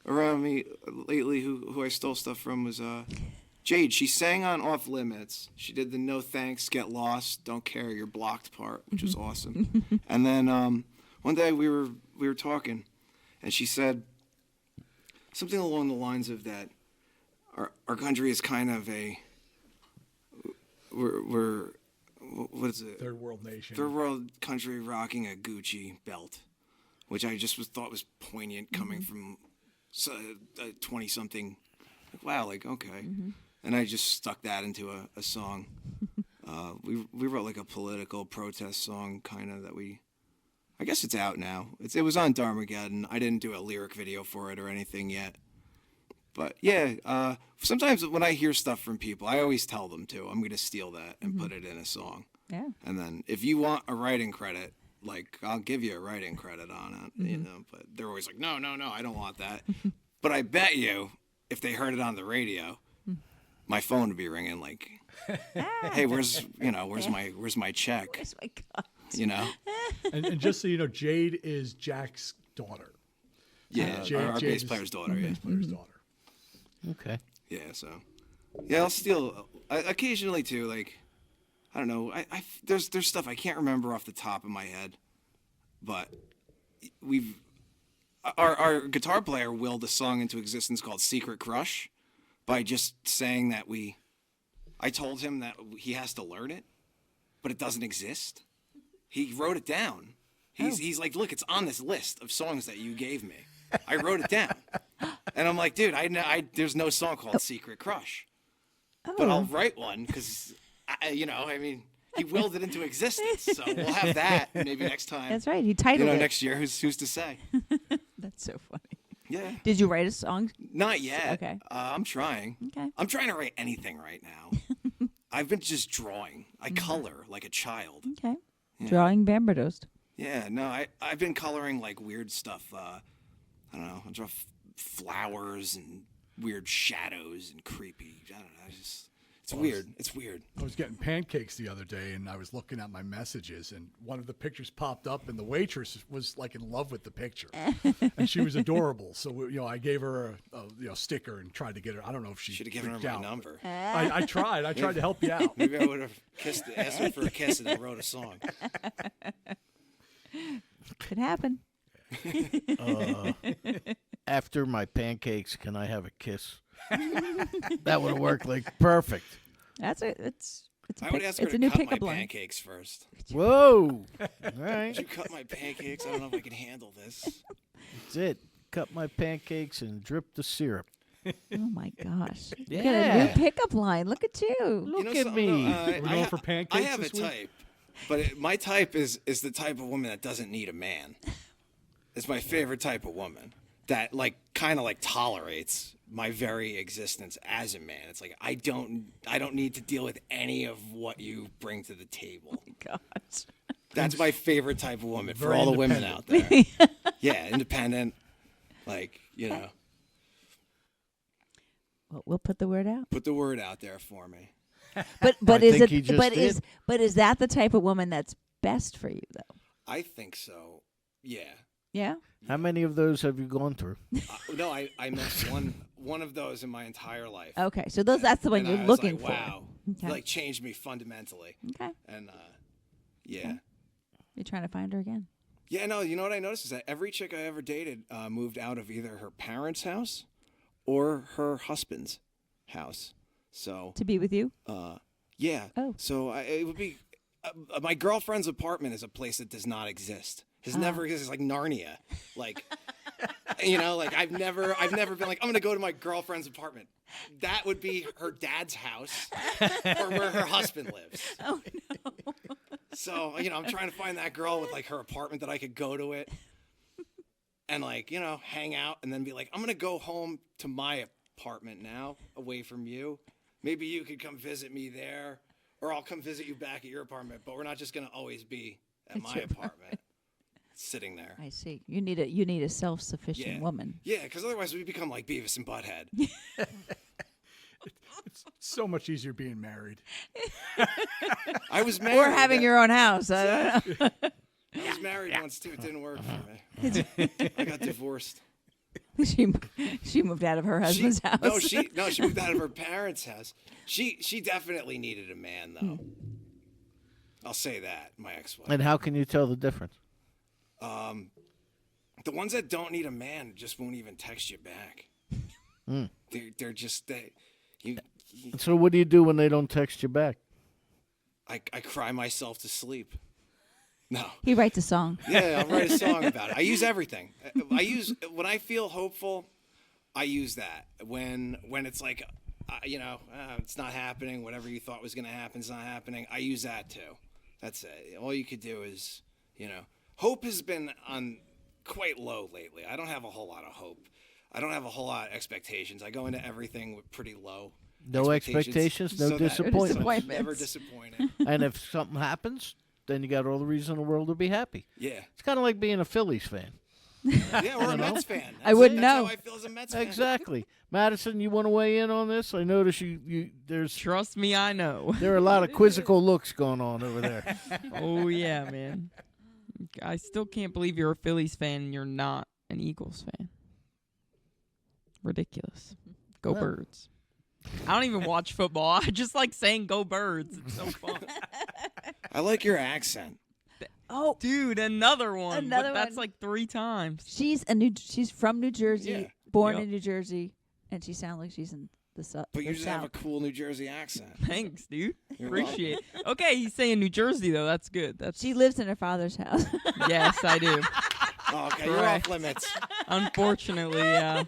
around me lately who I stole stuff from was Jade. She sang on Off Limits. She did the No Thanks, Get Lost, Don't Care, You're Blocked part, which was awesome. And then one day we were talking, and she said something along the lines of that our country is kind of we're what is it? Third world nation. Third world country rocking a Gucci belt, which I just thought was poignant coming from a 20-something. Like, wow, like, okay. And I just stuck that into a song. We wrote like a political protest song kind of that I guess it's out now. It was on Darmageddon. I didn't do a lyric video for it or anything yet. But yeah, sometimes when I hear stuff from people, I always tell them to. I'm going to steal that and put it in a song. Yeah. And then if you want a writing credit, like, I'll give you a writing credit on it, but they're always like, no, I don't want that. But I bet you if they heard it on the radio, my phone would be ringing like, hey, where's my check? Where's my cut? And just so you know, Jade is Jack's daughter. Yeah, our bass player's daughter. Yeah. Bass player's daughter. Okay. Yeah, so I'll steal occasionally too. Like, I don't know. There's stuff I can't remember off the top of my head, but we've our guitar player willed a song into existence called Secret Crush by just saying that I told him that he has to learn it, but it doesn't exist. He wrote it down. He's like, look, it's on this list of songs that you gave me. I wrote it down. And I'm like, dude, there's no song called Secret Crush. But I'll write one because, he willed it into existence. So we'll have that maybe next time. That's right. He titled it. Next year. Who's to say? That's so funny. Yeah. Did you write a song? Not yet. Okay. I'm trying. Okay. I'm trying to write anything right now. I've been just drawing. I color like a child. Okay. Yeah. Drawing Bamberdost. Yeah. No, I've been coloring like weird stuff. I don't know. I draw flowers and weird shadows and creepy. I don't know. It's weird. It's weird. I was getting pancakes the other day, and I was looking at my messages, and one of the pictures popped up, and the waitress was like in love with the picture, and she was adorable. So I gave her a sticker and tried to get her. I don't know if she should have given her my number. I tried. I tried to help you out. Maybe I would have asked her for a kiss, and then wrote a song. Could happen. After my pancakes, can I have a kiss? That would work like perfect. It's I would ask her it's to a new cut pickup my line. pancakes first. Whoa! All right, Did you cut my pancakes? I don't know if I can handle this. that's it. Cut my pancakes and drip the syrup. Oh my gosh! Yeah. You got a new pickup line. Look at you. Look at me. Are we going for pancakes I have a this week? type, but my type is the type of woman that doesn't need a man. It's my favorite type of woman that kind of tolerates my very existence as a man. It's like I don't need to deal with any of what you bring to the table. Gosh. That's my favorite type of woman for Very all the women out there. Yeah, independent. Well, we'll put the word out. Put the word out there for me. But I is think he it? just But did. is that the type of woman that's best for you though? I think so. Yeah. Yeah. How many of those have you gone through? No, I missed one of those in my entire life. Okay, so that's the one And you're I was looking like, for. wow. Okay. Changed me fundamentally. Okay. And yeah. Okay. You're trying to find her again. Yeah, no, you know what I noticed is that every chick I ever dated moved out of either her parents' house or her husband's house. So To be with you? yeah. Oh. So it would be my girlfriend's apartment is a place that does not exist. Has never existed. It's like Narnia. I've never been like, I'm gonna go to my girlfriend's apartment. That would be her dad's house or where her husband lives. Oh no. So, I'm trying to find that girl with her apartment that I could go to it and hang out and then be like, I'm going to go home to my apartment now away from you. Maybe you could come visit me there or I'll come visit you back at your apartment, but we're not just going to always be at my apartment sitting there. I see. You need a self-sufficient woman. Yeah, because otherwise we become like Beavis and Butthead. It's so much easier being married. I was married. Or having your own house. I don't know. I was married once too. It didn't work for me. I got divorced. She moved out of her husband's house. No, she moved out of her parents' house. She definitely needed a man though. I'll say that, my ex-wife. And how can you tell the difference? The ones that don't need a man just won't even text you back. They're just So what do you do when they don't text you back? I cry myself to sleep. No. He writes a song. Yeah, I'll write a song about it. I use everything. When I feel hopeful, I use that. When it's like, it's not happening. Whatever you thought was going to happen is not happening. I use that too. That's it. All you could do is, hope has been on quite low lately. I don't have a whole lot of hope. I don't have a whole lot of expectations. I go into everything with pretty low. No expectations, no disappointments. Disappointments. Never disappointed. And if something happens, then you got all the reason in the world to be happy. Yeah. It's kind of like being a Phillies fan. Yeah, or a Mets fan. I wouldn't That's know. how I feel as a Mets fan. Exactly. Madison, you want to weigh in on this? I notice there's Trust me, I know. there are a lot of quizzical looks going on over there. Oh, yeah, man. I still can't believe you're a Phillies fan and you're not an Eagles fan. Ridiculous. Go Well. Birds. I don't even watch football. I just like saying go Birds. It's so fun. I like your accent. Oh, Dude, another one. Another but that's one. like 3 times. she's from New Jersey, Yeah. born Yep. in New Jersey, and she sounds like she's in the South. But you just have a cool New Jersey accent. Thanks, dude. You're Appreciate it. Okay, he's saying New Jersey though. That's good. That's She lives in her father's house. yes, I do. Oh, okay, you're Correct. off limits. Unfortunately, yeah.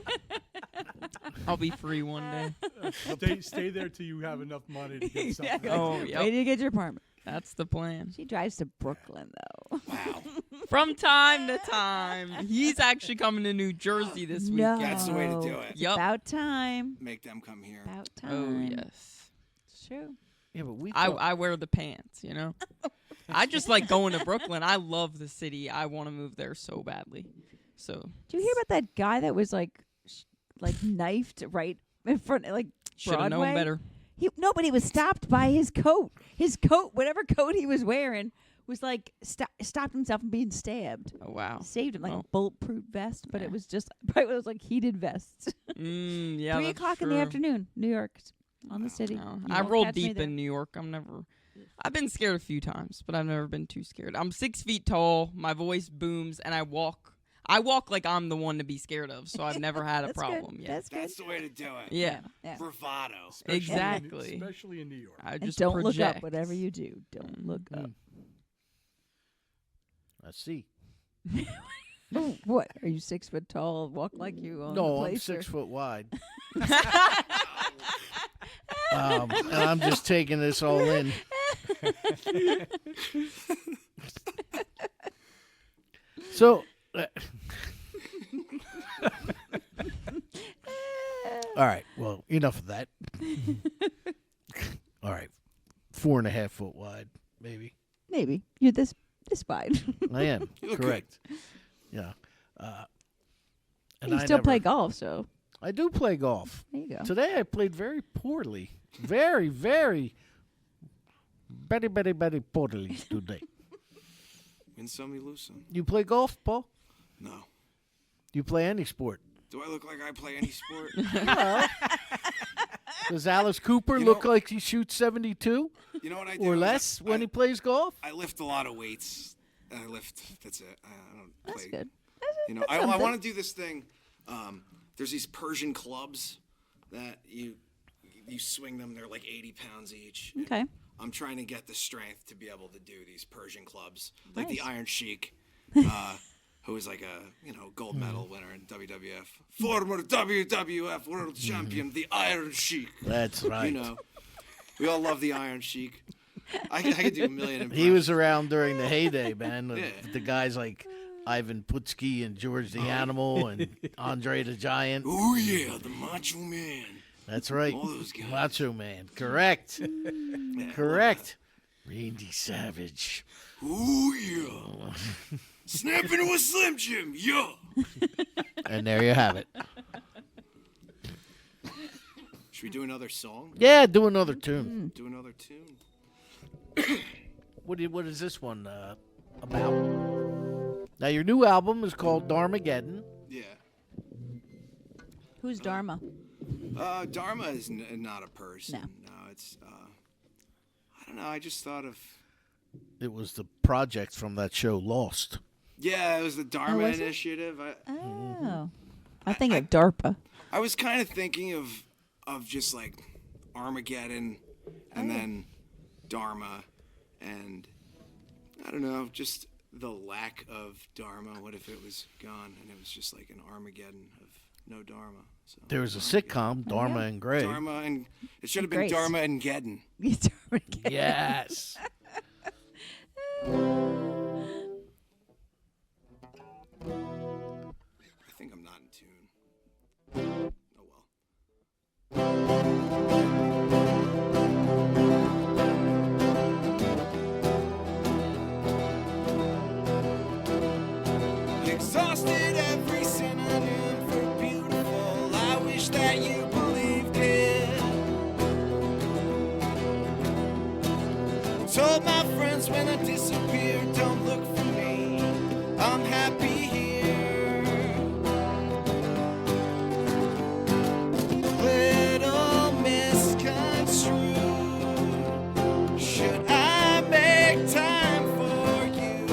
I'll be free one day. Stay there till you have enough money to get something. Oh, Wait yep. till you get your apartment. That's the plan. She drives to Brooklyn though. Wow. From time to time. He's actually coming to New Jersey this week. No, That's the way to do it. It's Yep. about time. Make them come here. About Oh, time. yes. It's true. Yeah, but we. I wear the pants, you know? I just like going to Brooklyn. I love the city. I want to move there so badly. So, Do you hear about that guy that was like knifed right in front, like should have known Broadway? better. Nobody was stopped by his coat. His coat, whatever coat he was wearing, was like stopped himself from being stabbed. Oh, wow. Saved him like Oh. a bulletproof vest, but Yeah. it was just it was like heated vests. Yeah, 3 that's o'clock in the true. afternoon, New York, on the city. No, You I won't rolled catch me deep there. in New York. I've been scared a few times, but I've never been too scared. I'm 6 feet tall. My voice booms, and I walk like I'm the one to be scared of. So I've never had a That's problem good. yet. That's good. That's the way to do it. Yeah, Yeah. Bravado. exactly. Especially in New York. I And just don't look project. up whatever you do. Don't look up. Let's see. What? Are you 6 foot tall? Walk like you on the No, I'm place? 6 foot wide. And I'm just taking this all in. So, all right. Well, enough of that. All right, 4.5 foot wide, maybe. Maybe you're this wide. I am look correct. Yeah. And you I still never- play golf, so I do play golf. there you go. Today I played very poorly. Very, very poorly today. Win some, you lose some. You play golf, Paul? No. You play any sport? Do I look like I play any sport? Does Alice Cooper You look know- like he shoots 72 You know what I do? or is less when he I, plays golf? I lift a lot of weights. I lift. That's it. I don't That's play. good. You know, That's I something. want to do this thing. There's these Persian clubs that you swing them. They're like 80 pounds each. and Okay. I'm trying to get the strength to be able to do these Persian clubs, like the Nice. Iron Sheik, who was like a gold medal winner in WWF, former WWF World Champion, the Iron Sheik. That's right. You know, we all love the Iron Sheik. I could do a million impressions. He was around during the heyday, man. Yeah. The guys like Ivan Putski and George the Animal and Andre the Giant. Oh yeah, the Macho Man. That's right. All those guys. Macho Man. Correct. Yeah, Correct. Randy Savage. Oh yeah. Snap into a Slim Jim, yeah. And there you have it. Should we do another song? Yeah, do another tune. Do another tune. What is this one about? Now, your new album is called Darmageddon. Yeah. Who's Dharma? Dharma is not a person. No. It's I don't know. I just thought of. It was the project from that show Lost. Yeah, it was the Dharma was it? Initiative. Oh, I think of DARPA. I was kind of thinking of just like Armageddon, and then Dharma, and I don't know, just the lack of Dharma. What if it was gone and it was just like an Armageddon of no Dharma? So There was a Armageddon. sitcom, Dharma and Grey. Dharma and it should have been Grace. Dharma and Geddon. Yes. I think I'm not in tune. Oh well. Exhausted every synonym for beautiful. I wish that you believed it. Told my friends when I disappeared, don't look for me. I'm happy here. Little misconstrued. Should I make time for you?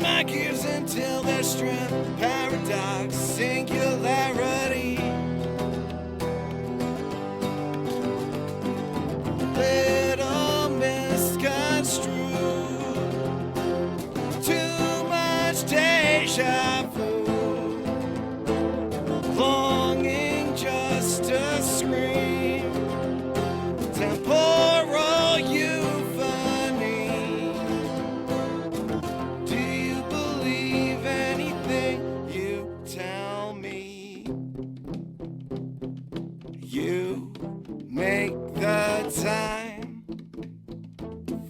grind my gears until they're stripped. Paradox, singularity. Little misconstrued. Too much deja vu. Longing just to scream. Temporal euphony. Do you believe anything you tell me? You make the time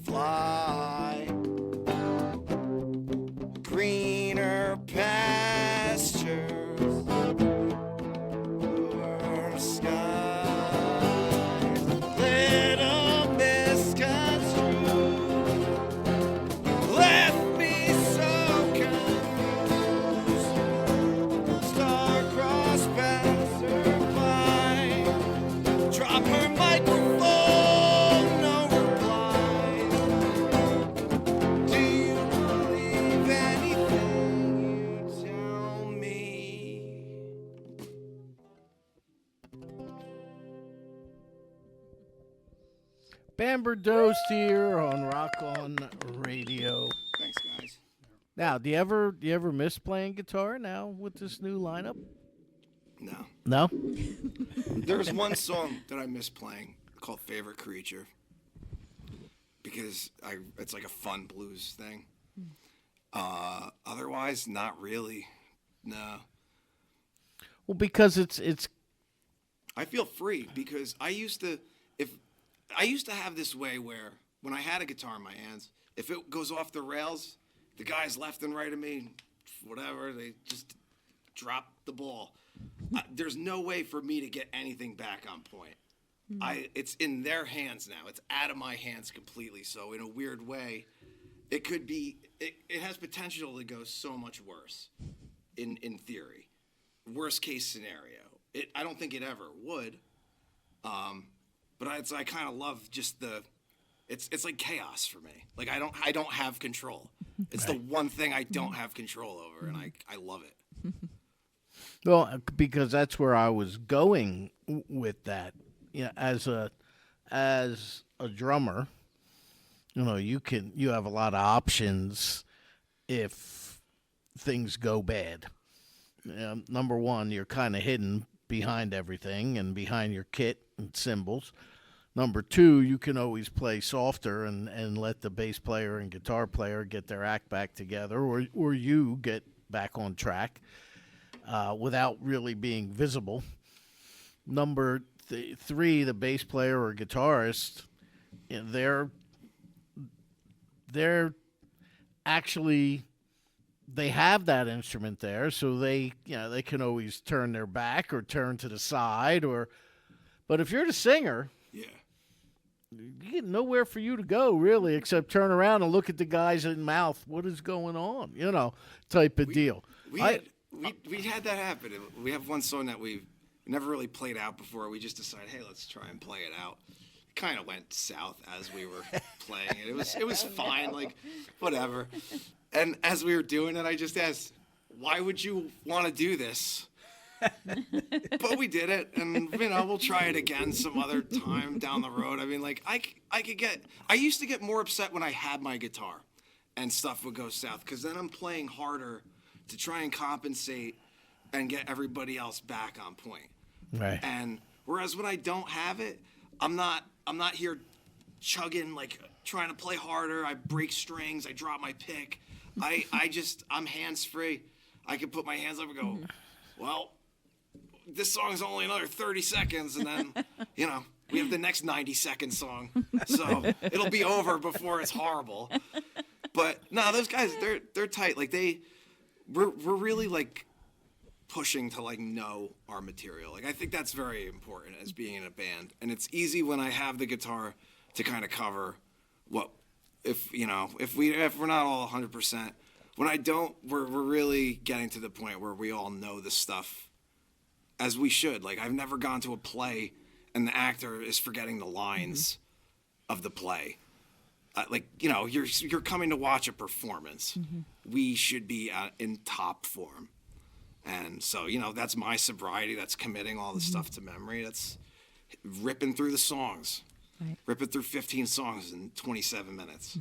fly. Greener pastures, bluer skies. Little misconstrued, left me so confused. Star-crossed passerby, drop her microphone, no reply. Do you believe anything you tell me? Bamberdost here on Rock On Radio. Thanks, guys. Now, do you ever miss playing guitar now with this new lineup? No. No? There's one song that I miss playing called Favorite Creature because it's like a fun blues thing. Otherwise, not really. No. Well, because it's I feel free because I used to have this way where when I had a guitar in my hands, if it goes off the rails, the guys left and right of me, whatever, they just drop the ball. There's no way for me to get anything back on point. It's in their hands now. It's out of my hands completely. So in a weird way, it could be. It has potential to go so much worse. In theory, worst case scenario. I don't think it ever would. But I kind of love just the. It's like chaos for me. Like I don't have control. It's the one thing I don't have control over, and I love it. well because that's where I was going with that. You know, as a drummer, you have a lot of options if things go bad. Number one, you're kind of hidden behind everything and behind your kit and cymbals. Number two, you can always play softer and let the bass player and guitar player get their act back together, or you get back on track without really being visible. Number three, the bass player or guitarist, they're actually, they have that instrument there, so they can always turn their back or turn to the side, but if you're the singer, Yeah. you get nowhere for you to go really, except turn around and look at the guys in mouth. What is going on? Type of deal. We had that happen. We have one song that we've never really played out before. We just decided, hey, let's try and play it out. It kind of went south as we were playing it. It was fine, like whatever. And as we were doing it, I just asked, why would you want to do this? But we did it, and we'll try it again some other time down the road. I mean, like I used to get more upset when I had my guitar and stuff would go south, because then I'm playing harder to try and compensate and get everybody else back on point. Right. And whereas when I don't have it, I'm not here chugging, like trying to play harder. I break strings, I drop my pick. I'm hands free. I can put my hands up and go, well, this song's only another 30 seconds, and then, we have the next 90-second song. So it'll be over before it's horrible. But no, those guys, they're tight. Like we're really like pushing to like know our material. Like I think that's very important as being in a band. And it's easy when I have the guitar to kind of cover what if we're not all 100%. When I don't, we're really getting to the point where we all know the stuff as we should. Like I've never gone to a play and the actor is forgetting the lines of the play. like, you're coming to watch a performance. We should be in top form. And so, that's my sobriety. That's committing all the stuff to memory. That's ripping through the songs. Right. Rip it through 15 songs in 27 minutes,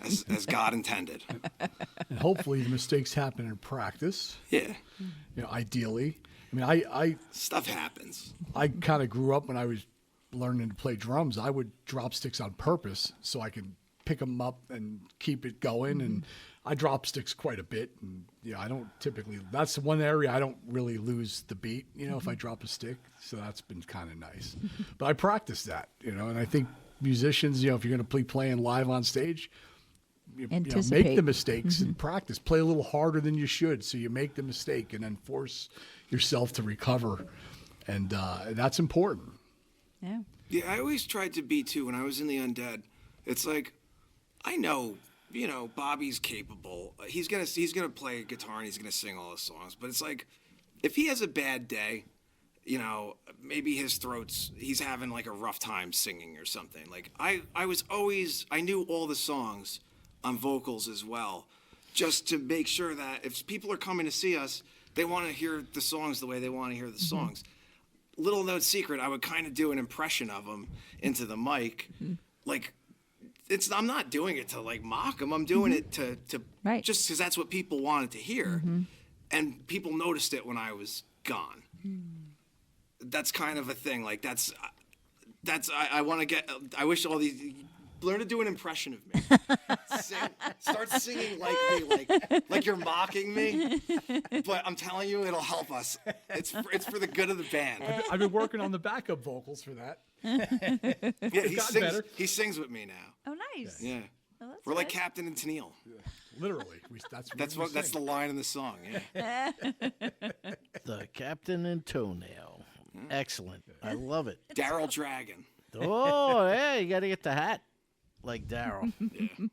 as God intended. And hopefully the mistakes happen in practice. Yeah. Ideally. I mean, I Stuff happens. I kind of grew up when I was learning to play drums. I would drop sticks on purpose so I could pick them up and keep it going. And I drop sticks quite a bit. And I don't typically. That's the one area I don't really lose the beat. If I drop a stick. So that's been kind of nice. But I practice that. And I think musicians, if you're going to be playing live on stage, make the mistakes and practice. Play a little harder than you should, so you make the mistake and then force yourself to recover, and that's important. Yeah. Yeah, I always tried to be too when I was in the Undead. It's like, I know, Bobby's capable. He's gonna play guitar and he's gonna sing all his songs. But it's like, if he has a bad day, maybe he's having like a rough time singing or something. Like I knew all the songs on vocals as well, just to make sure that if people are coming to see us, they want to hear the songs the way they want to hear the songs. Little known secret, I would kind of do an impression of them into the mic. Like, I'm not doing it to like mock them. I'm doing it to Right. just because that's what people wanted to hear, and people noticed it when I was gone. That's kind of a thing. Like I want to get. I wish all these. Learn to do an impression of me. Start singing like me, like you're mocking me. But I'm telling you, it'll help us. It's for the good of the band. I've been working on the backup vocals for that. Yeah, he sings with me now. Oh, nice. Yeah, Oh, that's we're like good. Captain and Tennille. Literally, That's the line in the song. Yeah. The Captain and Toenail. Excellent. I love it. Daryl Dragon. Oh, yeah, you got to get the hat like Daryl. Yeah.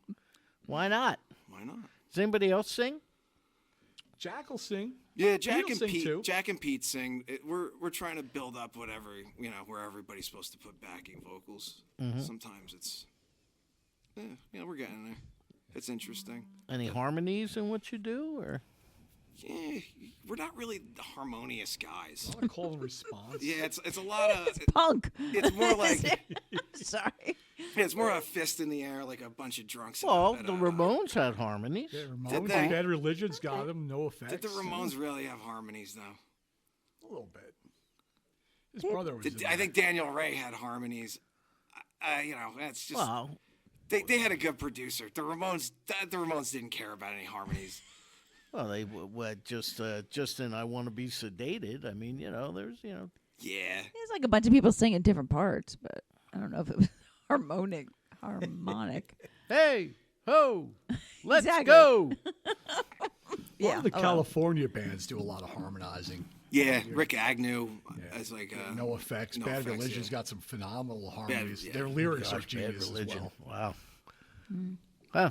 Why not? Why not? Does anybody else sing? Jack will sing. Yeah, Jack He'll and sing Pete. too. Jack and Pete sing. We're trying to build up whatever where everybody's supposed to put backing vocals. Sometimes it's we're getting there. It's interesting. Any harmonies in what you do, or? Yeah, we're not really harmonious guys. A lot of call and response. Yeah, it's a lot of. Punk. It's more like Sorry. it's more a fist in the air, like a bunch of drunks. Well, the Ramones had harmonies. Yeah, Did Ramones, they? Bad Religion's got them. No effects. Did the Ramones really have harmonies though? A little bit. His brother was. I think Daniel Ray had harmonies. It's just Well, they had a good producer. The Ramones didn't care about any harmonies. well, they just in "I Want to Be Sedated." I mean, there's Yeah. It's like a bunch of people singing different parts, but I don't know if it was harmonic. Hey, ho, let's Exactly. go. Yeah. The California bands do a lot of harmonizing. Yeah, Rick Agnew as like No effects. No Bad Effects, Religion's yeah. got some phenomenal harmonies. yeah. Their lyrics are Gosh, Bad genius as Religion. well. Wow. Huh.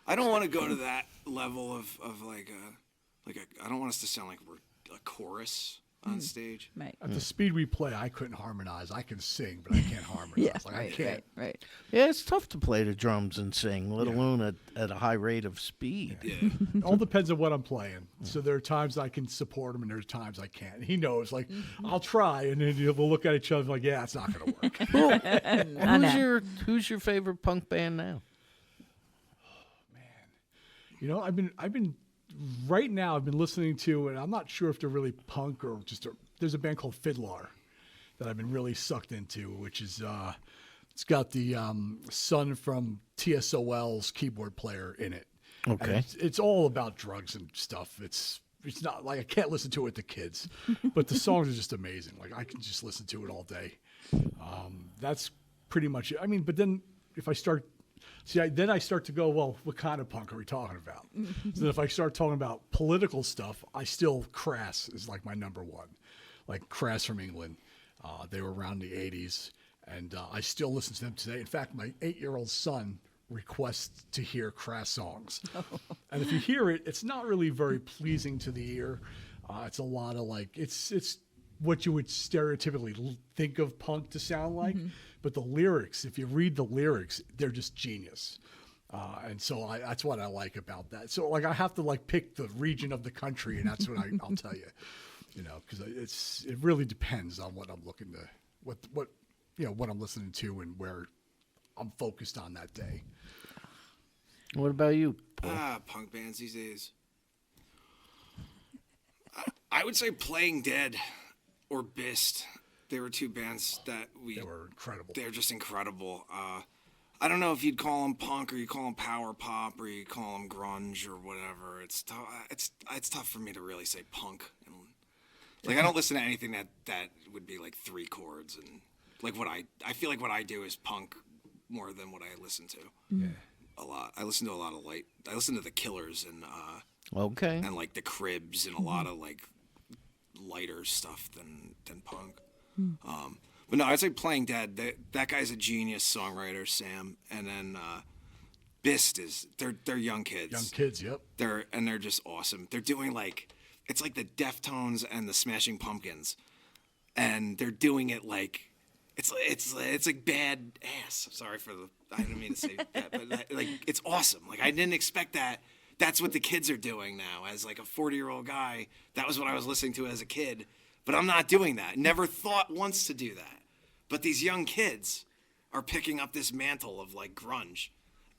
I don't want to go to that level of I don't want us to sound like we're a chorus on stage. Right. At the speed we play, I couldn't harmonize. I can sing, but I can't harmonize. Yeah. I Right. can't. Right. Yeah, it's tough to play the drums and sing, let alone at a high rate of speed. Yeah. It all depends on what I'm playing. So there are times I can support him, and there's times I can't. He knows, like, I'll try, and then we'll look at each other like, yeah, it's not going to work. I know. Who's your favorite punk band now? I've been right now. I've been listening to, and I'm not sure if they're really punk or just. There's a band called Fiddler that I've been really sucked into, which is it's got the son from TSOL's keyboard player in it. Okay. And it's all about drugs and stuff. It's not like I can't listen to it with the kids, but the songs are just amazing. Like I can just listen to it all day. That's pretty much it. I mean, but then if I start. Then I start to go, well, what kind of punk are we talking about? So then if I start talking about political stuff, Crass is like my number one. Like Crass from England. They were around the 80s, and I still listen to them today. In fact, my 8-year-old son requests to hear Crass songs. And if you hear it, it's not really very pleasing to the ear. It's a lot of it's what you would stereotypically think of punk to sound like. But the lyrics, if you read the lyrics, they're just genius. And so that's what I like about that. So like I have to like pick the region of the country, and that's what I'll tell you, because it really depends on what I'm looking to, what what I'm listening to and where I'm focused on that day. What about you, Paul? Punk bands these days. I would say Playing Dead or Bist. They were two bands that They were incredible. They're just incredible. I don't know if you'd call them punk or you call them power pop or you call them grunge or whatever. It's tough. It's tough for me to really say punk. Like I don't listen to anything that would be like three chords and like I feel like what I do is punk more than what I listen to. Yeah. A lot. I listen to a lot of I listen to the Killers and Okay. and like the Cribs and a lot of like lighter stuff than punk. But no, I'd say Playing Dead. That guy's a genius songwriter, Sam. And then Bist they're young kids. Young kids, yep. They're just awesome. They're doing it's like the Deftones and the Smashing Pumpkins, and they're doing it like it's like bad ass. Sorry for I didn't mean to say that, but like it's awesome. Like I didn't expect that. That's what the kids are doing now. As like a 40-year-old guy, that was what I was listening to as a kid. But I'm not doing that. Never thought once to do that. But these young kids are picking up this mantle of like grunge,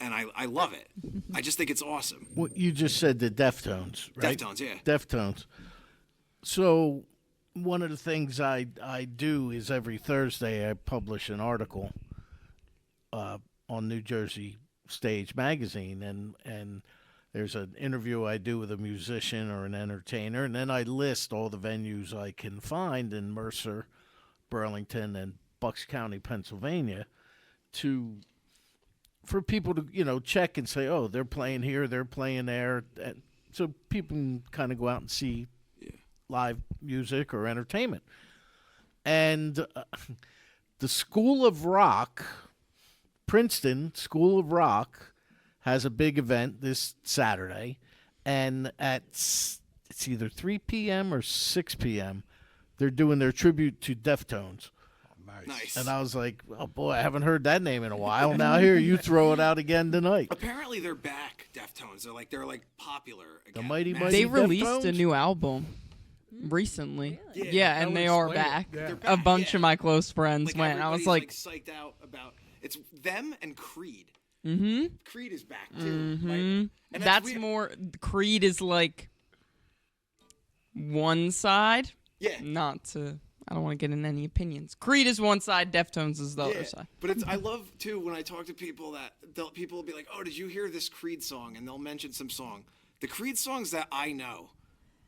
and I love it. I just think it's awesome. Well, you just said the Deftones, right? Deftones, yeah. Deftones. So one of the things I do is every Thursday I publish an article on New Jersey Stage Magazine, and there's an interview I do with a musician or an entertainer, and then I list all the venues I can find in Mercer, Burlington, and Bucks County, Pennsylvania, for people to check and say, oh, they're playing here, they're playing there, and so people can kind of go out and see live music or entertainment. And the School of Rock, Princeton School of Rock, has a big event this Saturday, and it's either 3 p.m. or 6 p.m. they're doing their tribute to Deftones. Nice. And I was like, oh boy, I haven't heard that name in a while. Now here you throw it out again tonight. Apparently they're back, Deftones. They're like popular again. The Mighty Massive. They Deftones? released a new album recently. Really? Yeah, and they are explain it. back. Yeah. They're A back, bunch yeah. of my close friends went. I was like, psyched out about it's them and Creed. mm-hmm. Creed is back too. Mm-hmm. And That's weird. more. Creed is like one side. Yeah. Not to. I don't want to get in any opinions. Creed is one side. Deftones is the other side. But I love too when I talk to people that people will be like, "Oh, did you hear this Creed song?" And they'll mention some song. The Creed songs that I know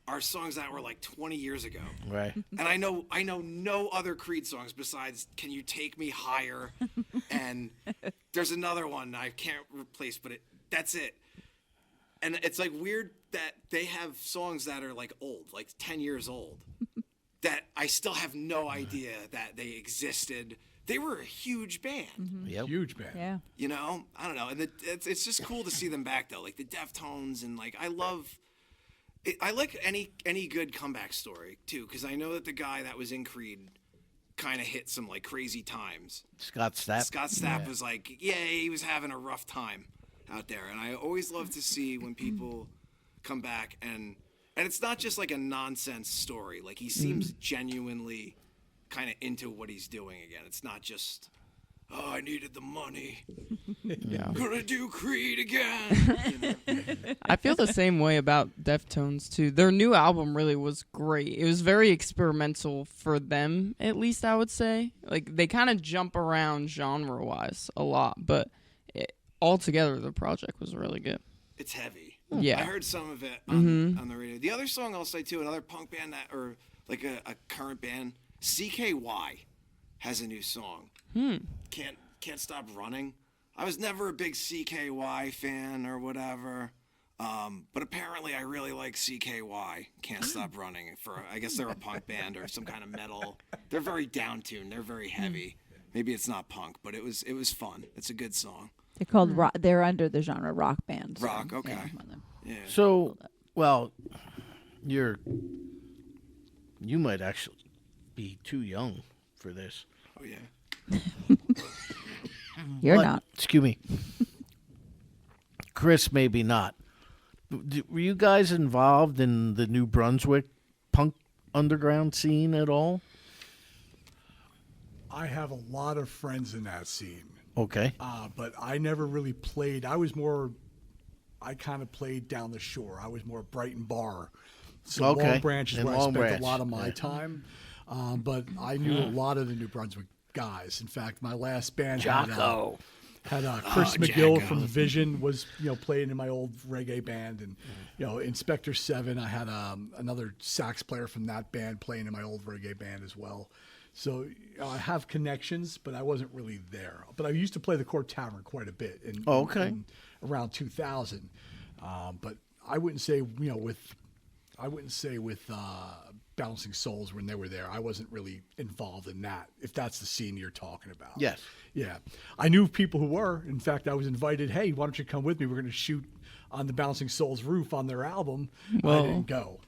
are songs that were like 20 years ago. Right. And I know no other Creed songs besides "Can You Take Me Higher," and there's another one I can't replace, but that's it. And it's like weird that they have songs that are like old, like 10 years old, that I still have no idea that they existed. They were a huge band. Yep. Huge band. Yeah. You know, I don't know, and it's just cool to see them back though, like the Deftones, and like I like any good comeback story too, because I know that the guy that was in Creed kind of hit some like crazy times. Scott Stapp. Scott Stapp was like, yeah, he was having a rough time out there, and I always love to see when people come back and it's not just like a nonsense story. Like he seems genuinely kind of into what he's doing again. It's not just, oh, I needed the money. Yeah. Gonna do Creed again. You know? I feel the same way about Deftones too. Their new album really was great. It was very experimental for them, at least I would say. Like they kind of jump around genre-wise a lot, but altogether the project was really good. It's heavy. Yeah. I heard some of it on the radio. The other song I'll say too, another punk band or like a current band, CKY has a new song. Can't Stop Running. I was never a big CKY fan or whatever, but apparently I really like CKY. Can't Stop Running. I guess they're a punk band or some kind of metal. They're very down-tuned. They're very heavy. Maybe it's not punk, but it was fun. It's a good song. They're called rock. They're under the genre rock band. So, Rock, okay. yeah, one of them. Yeah. So, well, you might actually be too young for this. Oh yeah. You're But- not. Excuse me. Chris, maybe not. Were you guys involved in the New Brunswick punk underground scene at all? I have a lot of friends in that scene, Okay. but I never really played. I kind of played down the shore. I was more Brighton Bar. So Okay. Long Branch is In where I Long spent Branch, a lot of my yeah. time. But I knew a lot of the New Brunswick guys. In fact, my last band had Chris McGill from Vision was playing in my old reggae band, and Inspector 7. I had another sax player from that band playing in my old reggae band as well. So I have connections, but I wasn't really there. But I used to play the Court Tavern quite a bit in around 2000. But I wouldn't say with Bouncing Souls when they were there. I wasn't really involved in that, if that's the scene you're talking about. Yes. Yeah. I knew people who were. In fact, I was invited, hey, why don't you come with me? We're going to shoot on the Bouncing Souls roof on their album. Whoa. I didn't go,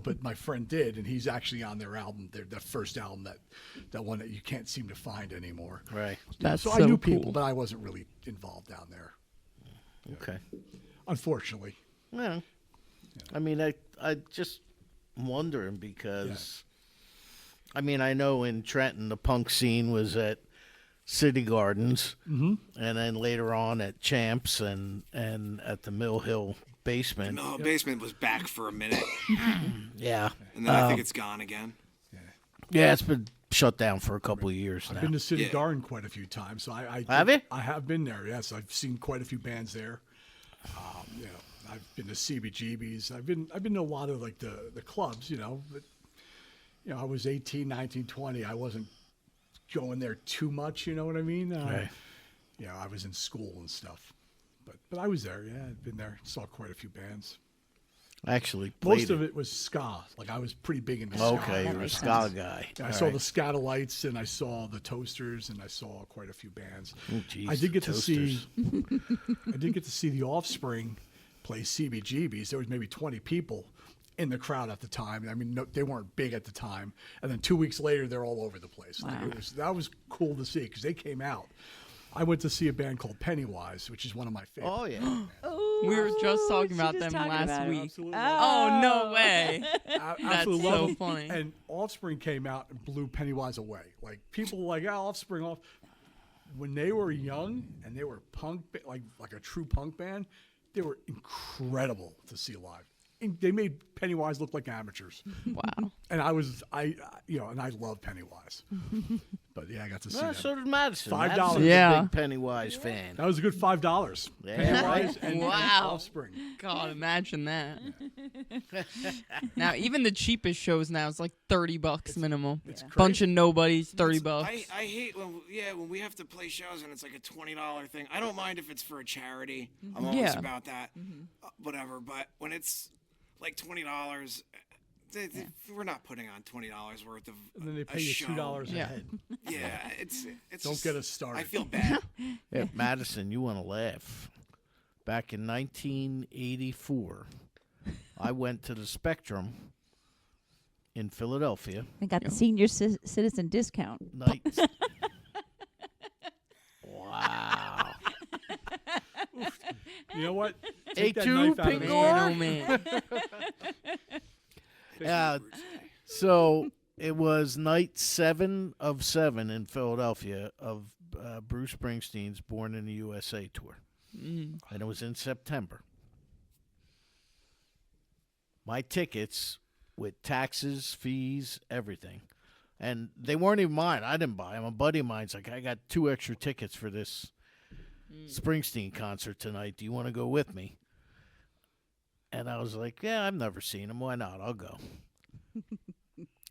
but my friend did, and he's actually on their album, the first album, that one that you can't seem to find anymore. Right. That's So so I knew cool. people, but I wasn't really involved down there, Okay. unfortunately. Well, I mean, I just wondering because, I mean, I know in Trenton the punk scene was at City Gardens, and then later on at Champs and at the Mill Hill basement. No, basement was back for a minute, Yeah, and then I think it's gone again. yeah, it's been shut down for a couple of years I've now. been to City Yeah. Garden quite a few times. So I Have you? I have been there. Yes, I've seen quite a few bands there. I've been to CBGB's. I've been to a lot of like the clubs. But I was 18, 19, 20. I wasn't going there too much. You know what I mean? Right. I was in school and stuff. But I was there. Yeah, I've been there. Saw quite a few bands. I actually played Most of it was ska. Like I was pretty big into ska. Okay, you're a makes ska guy. I All saw right. the Scatolites, and I saw the Toasters, and I saw quite a few bands. Oh, geez, I did get Toasters. I did get to see the Offspring play CBGB's. There was maybe 20 people in the crowd at the time. I mean, no, they weren't big at the time. And then 2 weeks later, they're all over the place. Like, Wow. that was cool to see because they came out. I went to see a band called Pennywise, which is one of my favorites. Oh yeah. We were just talking she about just them talking last about it. week. Absolutely. Oh, no way. Absolutely That's love so them. funny. And Offspring came out and blew Pennywise away. Like people were like, Offspring off. When they were young and they were punk, like a true punk band, they were incredible to see live. And they made Pennywise look like amateurs. Wow. And I love Pennywise. But yeah, I got to see Well, them. so did Madison. $5. Madison's Yeah. a big Pennywise fan. That was a good $5. Yeah, Pennywise right. and Wow. Offspring. God, imagine that. Now, even the cheapest shows now is like $30 minimum. It's crazy. Bunch of nobodies, $30. I hate when we have to play shows and it's like a $20 thing. I don't mind if it's for a charity. I'm always Yeah. about that. Whatever. But when it's like $20, we're not putting on $20 worth of And then they a pay you show. $2 a Yeah. head. Yeah, it's Don't just- get us started. I feel bad. Yeah, Madison, you want to laugh. Back in 1984, I went to the Spectrum in Philadelphia. I got the senior citizen discount. Nights. Wow. You know what? Hey, Take that two, knife out of his Pingor? hand. Man, oh, man. So it was night 7 of 7 in Philadelphia of Bruce Springsteen's Born in the USA tour. And it was in September. My tickets with taxes, fees, everything. And they weren't even mine. I didn't buy them. A buddy of mine's like, I got 2 extra tickets for this Springsteen concert tonight. Do you want to go with me? And I was like, yeah, I've never seen him. Why not? I'll go.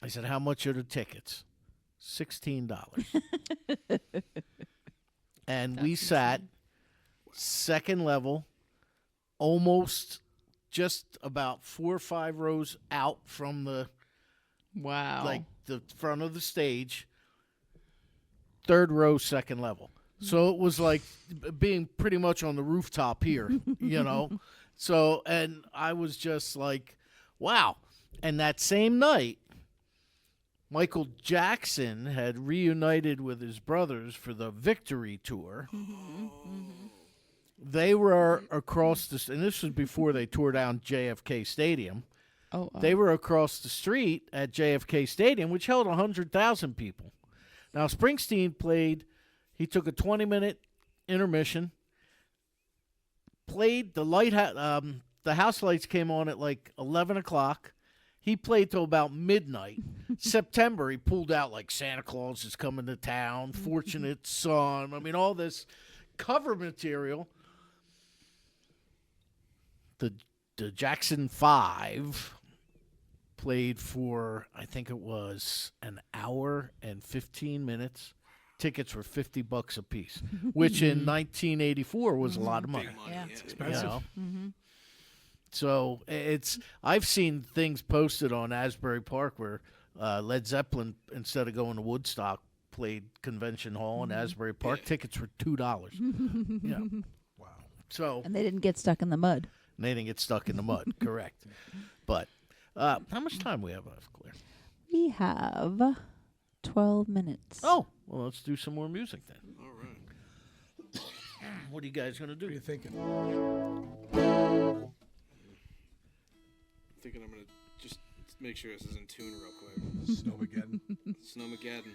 I said, how much are the tickets? $16. And we sat second level, almost just about 4 or 5 rows out from the Wow. like the front of the stage, 3rd row, second level. So it was like being pretty much on the rooftop here, you know. So, and I was just like, wow. And that same night, Michael Jackson had reunited with his brothers for the Victory Tour. They were across the, and this was before they tore down JFK Stadium. Oh, They were across the street at JFK Stadium, which held 100,000 people. Now, Springsteen played, he took a 20-minute intermission, played the house lights came on at like 11 o'clock. He played till about midnight. September, he pulled out like Santa Claus is coming to town, Fortunate Son. I mean, all this cover material. The Jackson 5 played for, I think it was an hour and 15 minutes. Tickets were $50 a piece, which in 1984 was a lot of money. Yeah. It's expensive. So I've seen things posted on Asbury Park where Led Zeppelin, instead of going to Woodstock, played Convention Hall in Asbury Park. Tickets were $2. Yeah. Wow. So And they didn't get stuck in the mud. they didn't get stuck in the mud, correct. But how much time we have left, Claire? We have 12 minutes. Oh, well, let's do some more music then. All right. What are you guys going to What are do? you thinking? Thinking I'm gonna just make sure this is in tune real quick. Snowmageddon. Snowmageddon.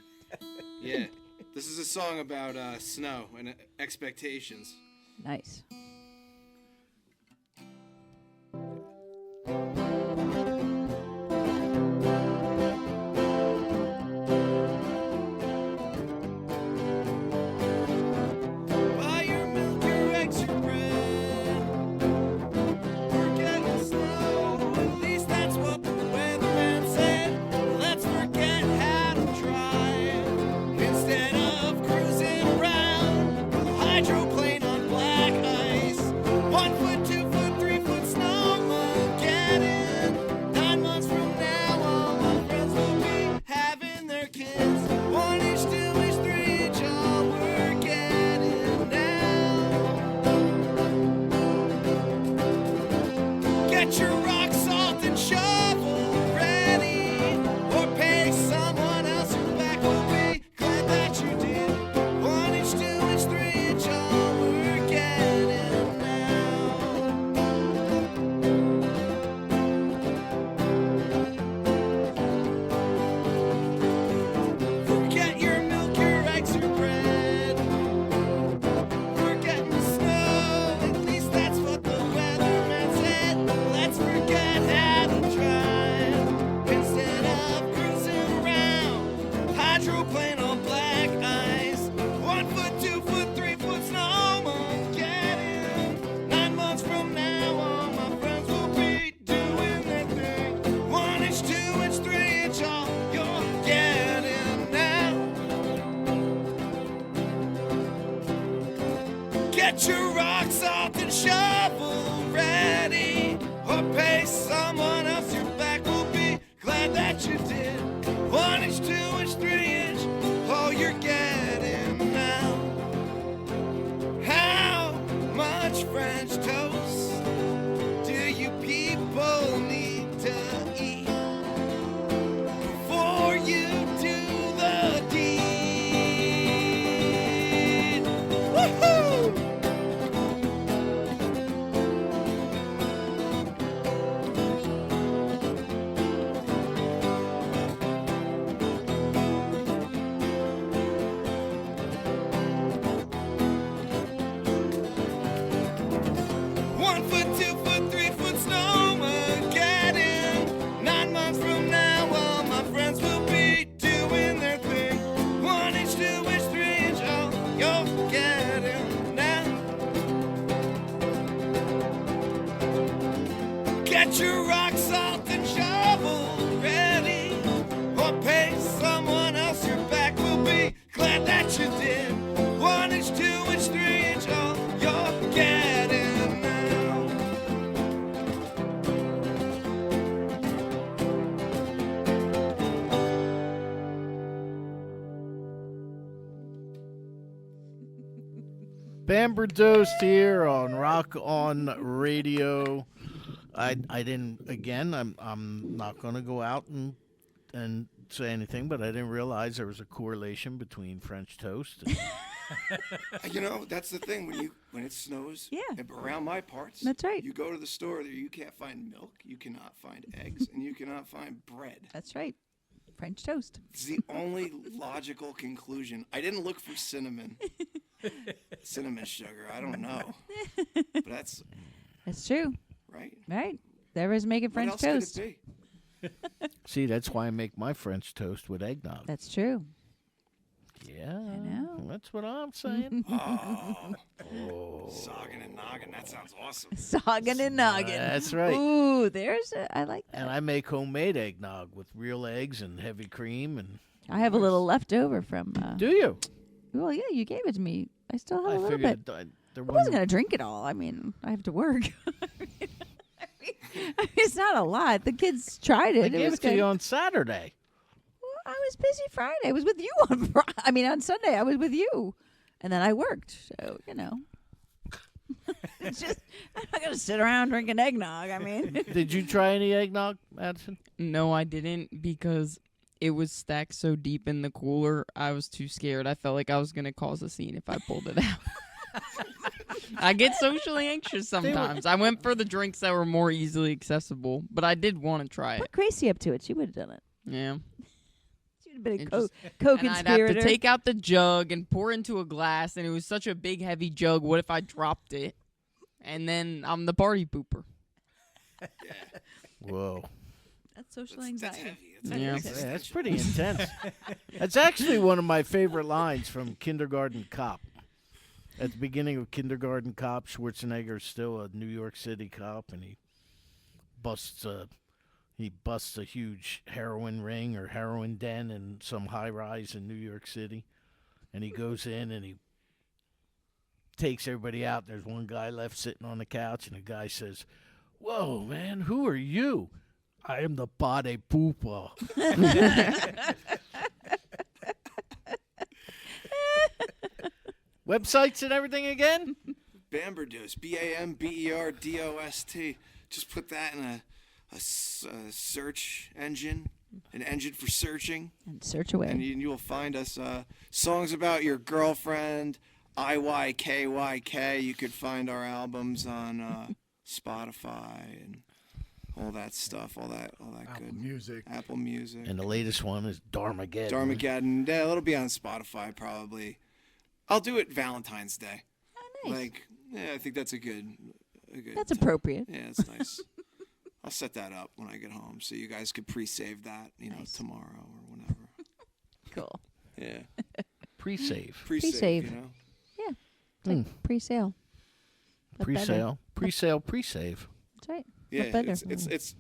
Yeah, this is a song about snow and expectations. Nice. Buy your milk, your eggs, your bread. Forget the snow, at least that's what the weatherman said. Let's forget how to drive instead of cruising around with a hydroplane on black ice. 1 foot, 2 foot, 3 foot snow, get in. 9 months from now, all my friends will be having their kids. 1 inch, 2 inch, 3 inch, all we're getting now. Get your rock, salt, and shovel ready, or pay someone else. Your back will be glad that you did. 1 inch, 2 inch, 3 inch, all we're getting now. Forget your milk, your eggs, your bread. We're getting snow, at least that's what the weatherman said. Let's forget how to drive instead of cruising around. Hydroplane on black ice. 1 foot, 2 foot, 3 foot snow, get in. 9 months from now, all my friends will be doing their thing. 1 inch, 2 inch, 3 inch, all you're getting now. Get your rock, salt, and shovel ready, or pay someone else. Your back will be glad that you did. 1 inch, 2 inch, 3 inch, all you're getting now. How much French toast do you people need to eat before you do the deed? Woohoo! Get your rock, salt, and shovel ready, or pay someone else. Your back will be glad that you did. 1 inch, 2 inch, 3 inch, all you're getting now. Bamberdost here on Rock On Radio. I didn't, again, I'm not going to go out and say anything, but I didn't realize there was a correlation between French toast. And That's the thing when it snows. Yeah. Around my parts. That's right. You go to the store, you can't find milk, you cannot find eggs, and you cannot find bread. That's right. French toast. It's the only logical conclusion. I didn't look for cinnamon sugar. I don't know, but that's true. right. Right. There was making French what else toast. could it be? See, that's why I make my French toast with eggnog. That's true. Yeah, I know. that's what I'm saying. Sogging and noggin. That sounds awesome. Sogging and noggin. That's right. Ooh, I like that. And I make homemade eggnog with real eggs and heavy cream. And I have a little left over from. do you? Well, yeah, you gave it to me. I still have I a little figured bit. there I wasn't going to drink it all. I mean, I have to work. It's not a lot. The kids tried it. I It gave was it to good. you on Saturday. Well, I was busy Friday. I was with you on on Sunday. I was with you. And then I worked. So, It's just, I'm not going to sit around drinking eggnog. I mean. Did you try any eggnog, Madison? No, I didn't because it was stacked so deep in the cooler. I was too scared. I felt like I was going to cause a scene if I pulled it out. I get socially anxious sometimes. I went for the drinks that were more easily accessible, but I did want to try it. Put Gracie up to it. She would have done it. Yeah. She would have been a It co- just- co-conspirator. And I'd have to take out the jug and pour into a glass, and it was such a big, heavy jug. What if I dropped it? And then I'm the party pooper. Whoa. That's social That's anxiety. heavy. Yeah. Yeah, that's pretty intense. That's actually one of my favorite lines from Kindergarten Cop. At the beginning of Kindergarten Cop, Schwarzenegger's still a New York City cop, and he busts a huge heroin ring or heroin den in some high rise in New York City, and he goes in and he takes everybody out. There's one guy left sitting on the couch, and the guy says, "Whoa, man, who are you?" "I am the body pooper." Websites and everything again? Bamberdost, Bamberdost. Just put that in a search engine, an engine for searching, And search away. and you will find us songs about your girlfriend, IYKYK. You could find our albums on Spotify and all that stuff, all that Apple good Music. Apple Music. And the latest one is Darmageddon. Darmageddon. Yeah, it'll be on Spotify probably. I'll do it Valentine's Day. Oh, nice. I think that's a good. That's time. appropriate. Yeah, it's nice. I'll set that up when I get home, so you guys could pre-save that, Nice. tomorrow or whenever. Cool. Yeah, Pre-save. Pre-save. You know. Yeah. It's like pre-sale. But better. Pre-sale. Pre-sale. Pre-save. That's right. Yeah, But better.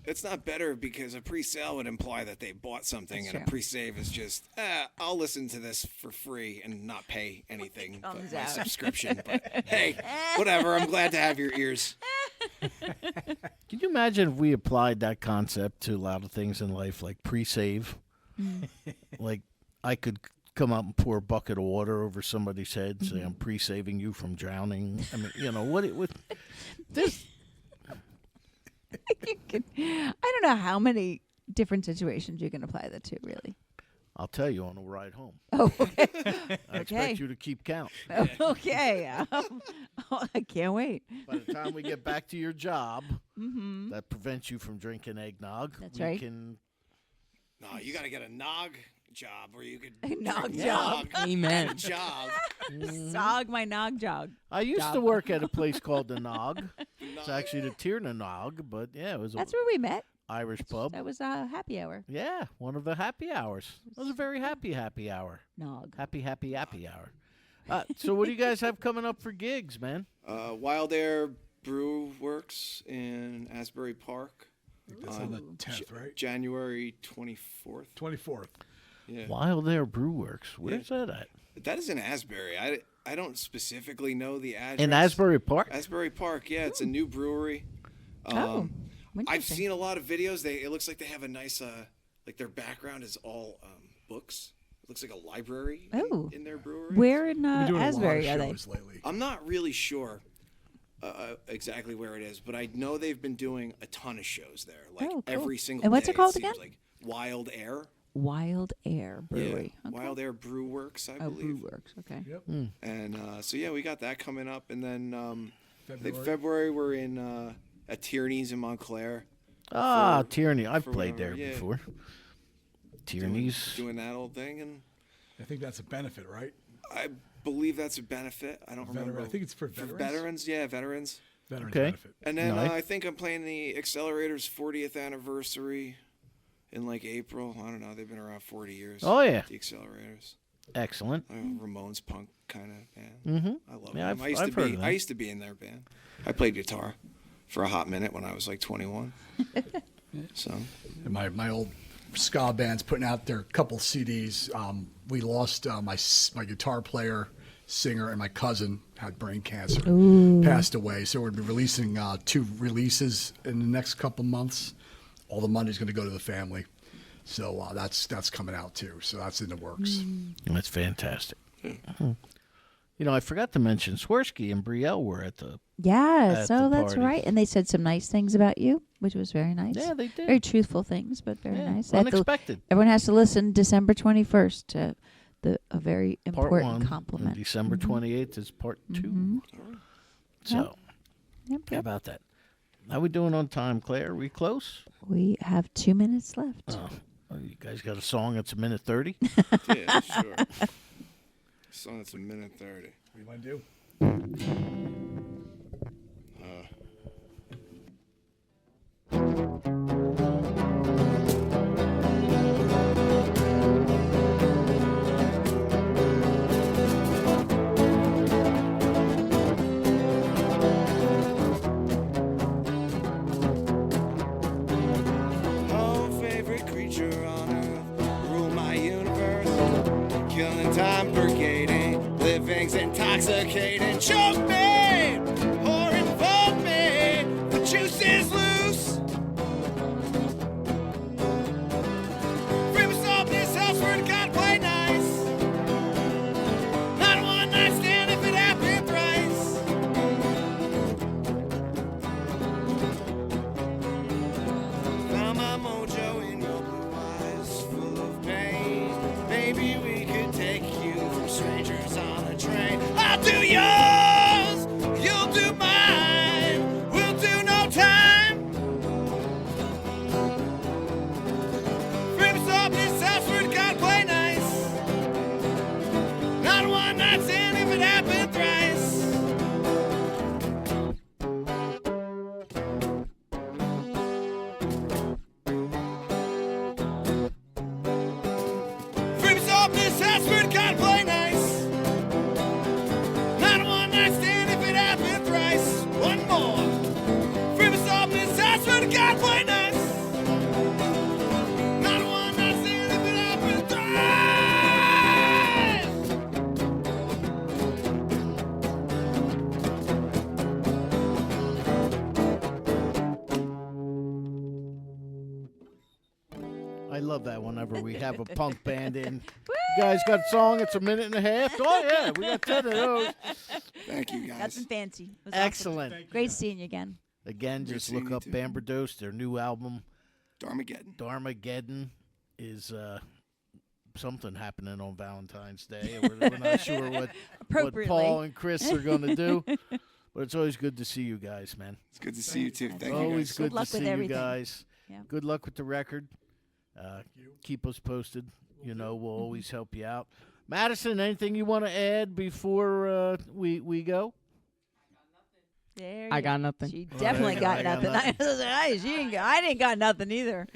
it's not better because a pre-sale would imply that they bought something, That's and a true. pre-save is just I'll listen to this for free and not pay anything but Comes my out. subscription. But hey, whatever. I'm glad to have your ears. Can you imagine if we applied that concept to a lot of things in life, like pre-save? Like, I could come up and pour a bucket of water over somebody's head and say, "I'm pre-saving you from drowning." I mean, what it would... This... I don't know how many different situations you can apply that to, really. I'll tell you on the ride home. Oh, okay. I expect you to keep count. Okay. I can't wait. By the time we get back to your job, that prevents you from drinking eggnog. That's we right. can... No, you got to get a nog job where you could Nog nog Amen. job. Sog my nog jog. I used to work at a place called the Nog. It's actually the Tierna Nog, but yeah, it was That's an where we met. Irish pub. That was a happy hour. Yeah, one of the happy hours. It was a very happy hour. Nog. Happy hour. So what do you guys have coming up for gigs, man? Wild Air Brew Works in Asbury Park, That's on the 10th, right? January 24th. 24th. Yeah. Wild Air Brew Works. Where's that at? That is in Asbury. I don't specifically know the address. In Asbury Park? Asbury Park, yeah. It's a new brewery. Oh. I've Interesting. seen a lot of videos. It looks like they have a nice, like their background is all books. It looks like a library Oh. in their brewery. Where in We're doing Asbury a are lot they? of shows lately. I'm not really sure exactly where it is, but I know they've been doing a ton of shows there. Like Oh, cool. every single And what's day, it called seems again? like Wild Air. Wild Air Brewery. Yeah, Okay. Wild Air Brew Works, I Oh, believe. Brew Works. Okay. Yep. And so yeah, we got that coming up, and then I think February. February we're in at Tierney's in Montclair. Tierney. I've for played whatever, there yeah. before. Tierney's. Doing that old thing, and I think that's a benefit, right? I believe that's a benefit. I don't remember. I think it's for veterans. veterans, yeah, veterans. Veterans Okay. benefit. And then Nice. I think I'm playing the Accelerator's 40th anniversary in like April. I don't know. They've been around 40 years. Oh, yeah. The Accelerators. Excellent. Ramones punk kind of band. Mm-hmm. I love Yeah, them. I've heard of them. I used to be in their band. I played guitar for a hot minute when I was like 21. So And my old ska band's putting out their couple CDs. We lost my guitar player, singer, and my cousin had brain cancer, passed away. So we'll be releasing 2 releases in the next couple months. All the money's going to go to the family. So that's coming out too. So that's in the works. That's fantastic. You know, I forgot to mention Swirsky and Brielle were at the. Yeah, At so the that's party. right. And they said some nice things about you, which was very nice. Yeah, they did. Very truthful things, but very Yeah, nice. They have to- unexpected. everyone has to listen December 21st to a very Part important 1. compliment. And December 28th is part 2. So, Yep, how yep. about that? How we doing on time, Claire? Are we close? We have 2 minutes left. Oh, you guys got a song that's a minute 30? yeah, sure. So it's a minute 30. What do you want to do? Oh, favorite creature on earth, rule my universe. Killing time, purgating, living's intoxicating. Choke me, or invoke me, the juice is loose. Free myself this house where to God play nice. Not a one night stand if it happened thrice. Found my mojo in your blue eyes, full of pain. Maybe we could take you from strangers on a train. I'll do yours, you'll do mine. We'll do no time. Free us up this house where God play nice. Not one night stand if it happened thrice. Free us up this house where God play nice. Not a one night stand if it happened thrice. One more. Free us up this house where God play nice. Not a one night stand if it happened thrice. I love that whenever we have a punk band in. You guys got a song, it's a minute and a half? Oh, yeah, we got 10 of those. Thank you guys. That's been fancy. It was awesome. Excellent. Great seeing you again. Again, just seeing look you up too. Bamberdost. Their new album, Darmageddon. Darmageddon, is something happening on Valentine's Day. We're not sure what Appropriately. Paul and Chris are going to do. But it's always good to see you guys, man. It's good to see you too. Thank you Always guys. good luck to with see you everything. guys. Yeah. Good luck with the record. Keep us posted. You know, we'll always help you out. Madison, anything you want to add before we go? There I you got go. nothing. She definitely got I got nothing. I didn't got nothing either.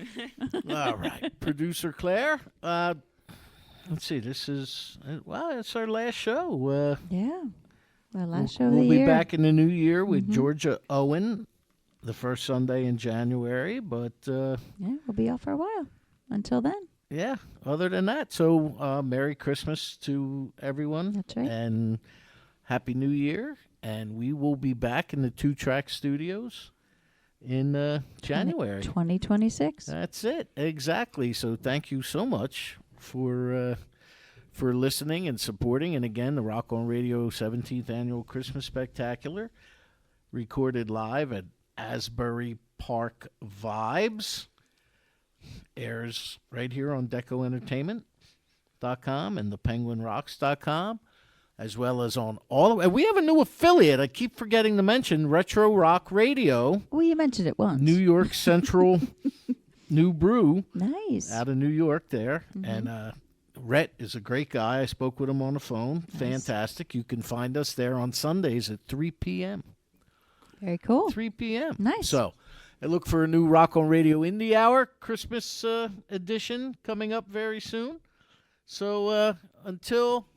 All right. Producer Claire, let's see. This is, it's our last show. Yeah. Well, last show of We'll the be year. back in the new year with Georgia Owen the first Sunday in January. But, Yeah, we'll be off for a while. Until then. yeah, other than that, so Merry Christmas to everyone. That's right. And Happy New Year. And we will be back in the 2-track studios in January. 2026. That's it. Exactly. So thank you so much for listening and supporting. And again, the Rock on Radio 17th Annual Christmas Spectacular, recorded live at Asbury Park Vibes. airs right here on DecoEntertainment.com and thepenguinrocks.com, as well as on all of. We have a new affiliate. I keep forgetting to mention Retro Rock Radio. Well, you mentioned it once. New York Central New Brew. Nice. Out of New York there. And Rhett is a great guy. I spoke with him on the phone. Nice. Fantastic. You can find us there on Sundays at 3 p.m. Very cool. 3 p.m. Nice. So I look for a new Rock on Radio Indie Hour Christmas edition coming up very soon. So until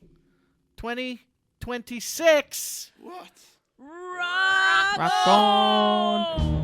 2026. What? Rock on!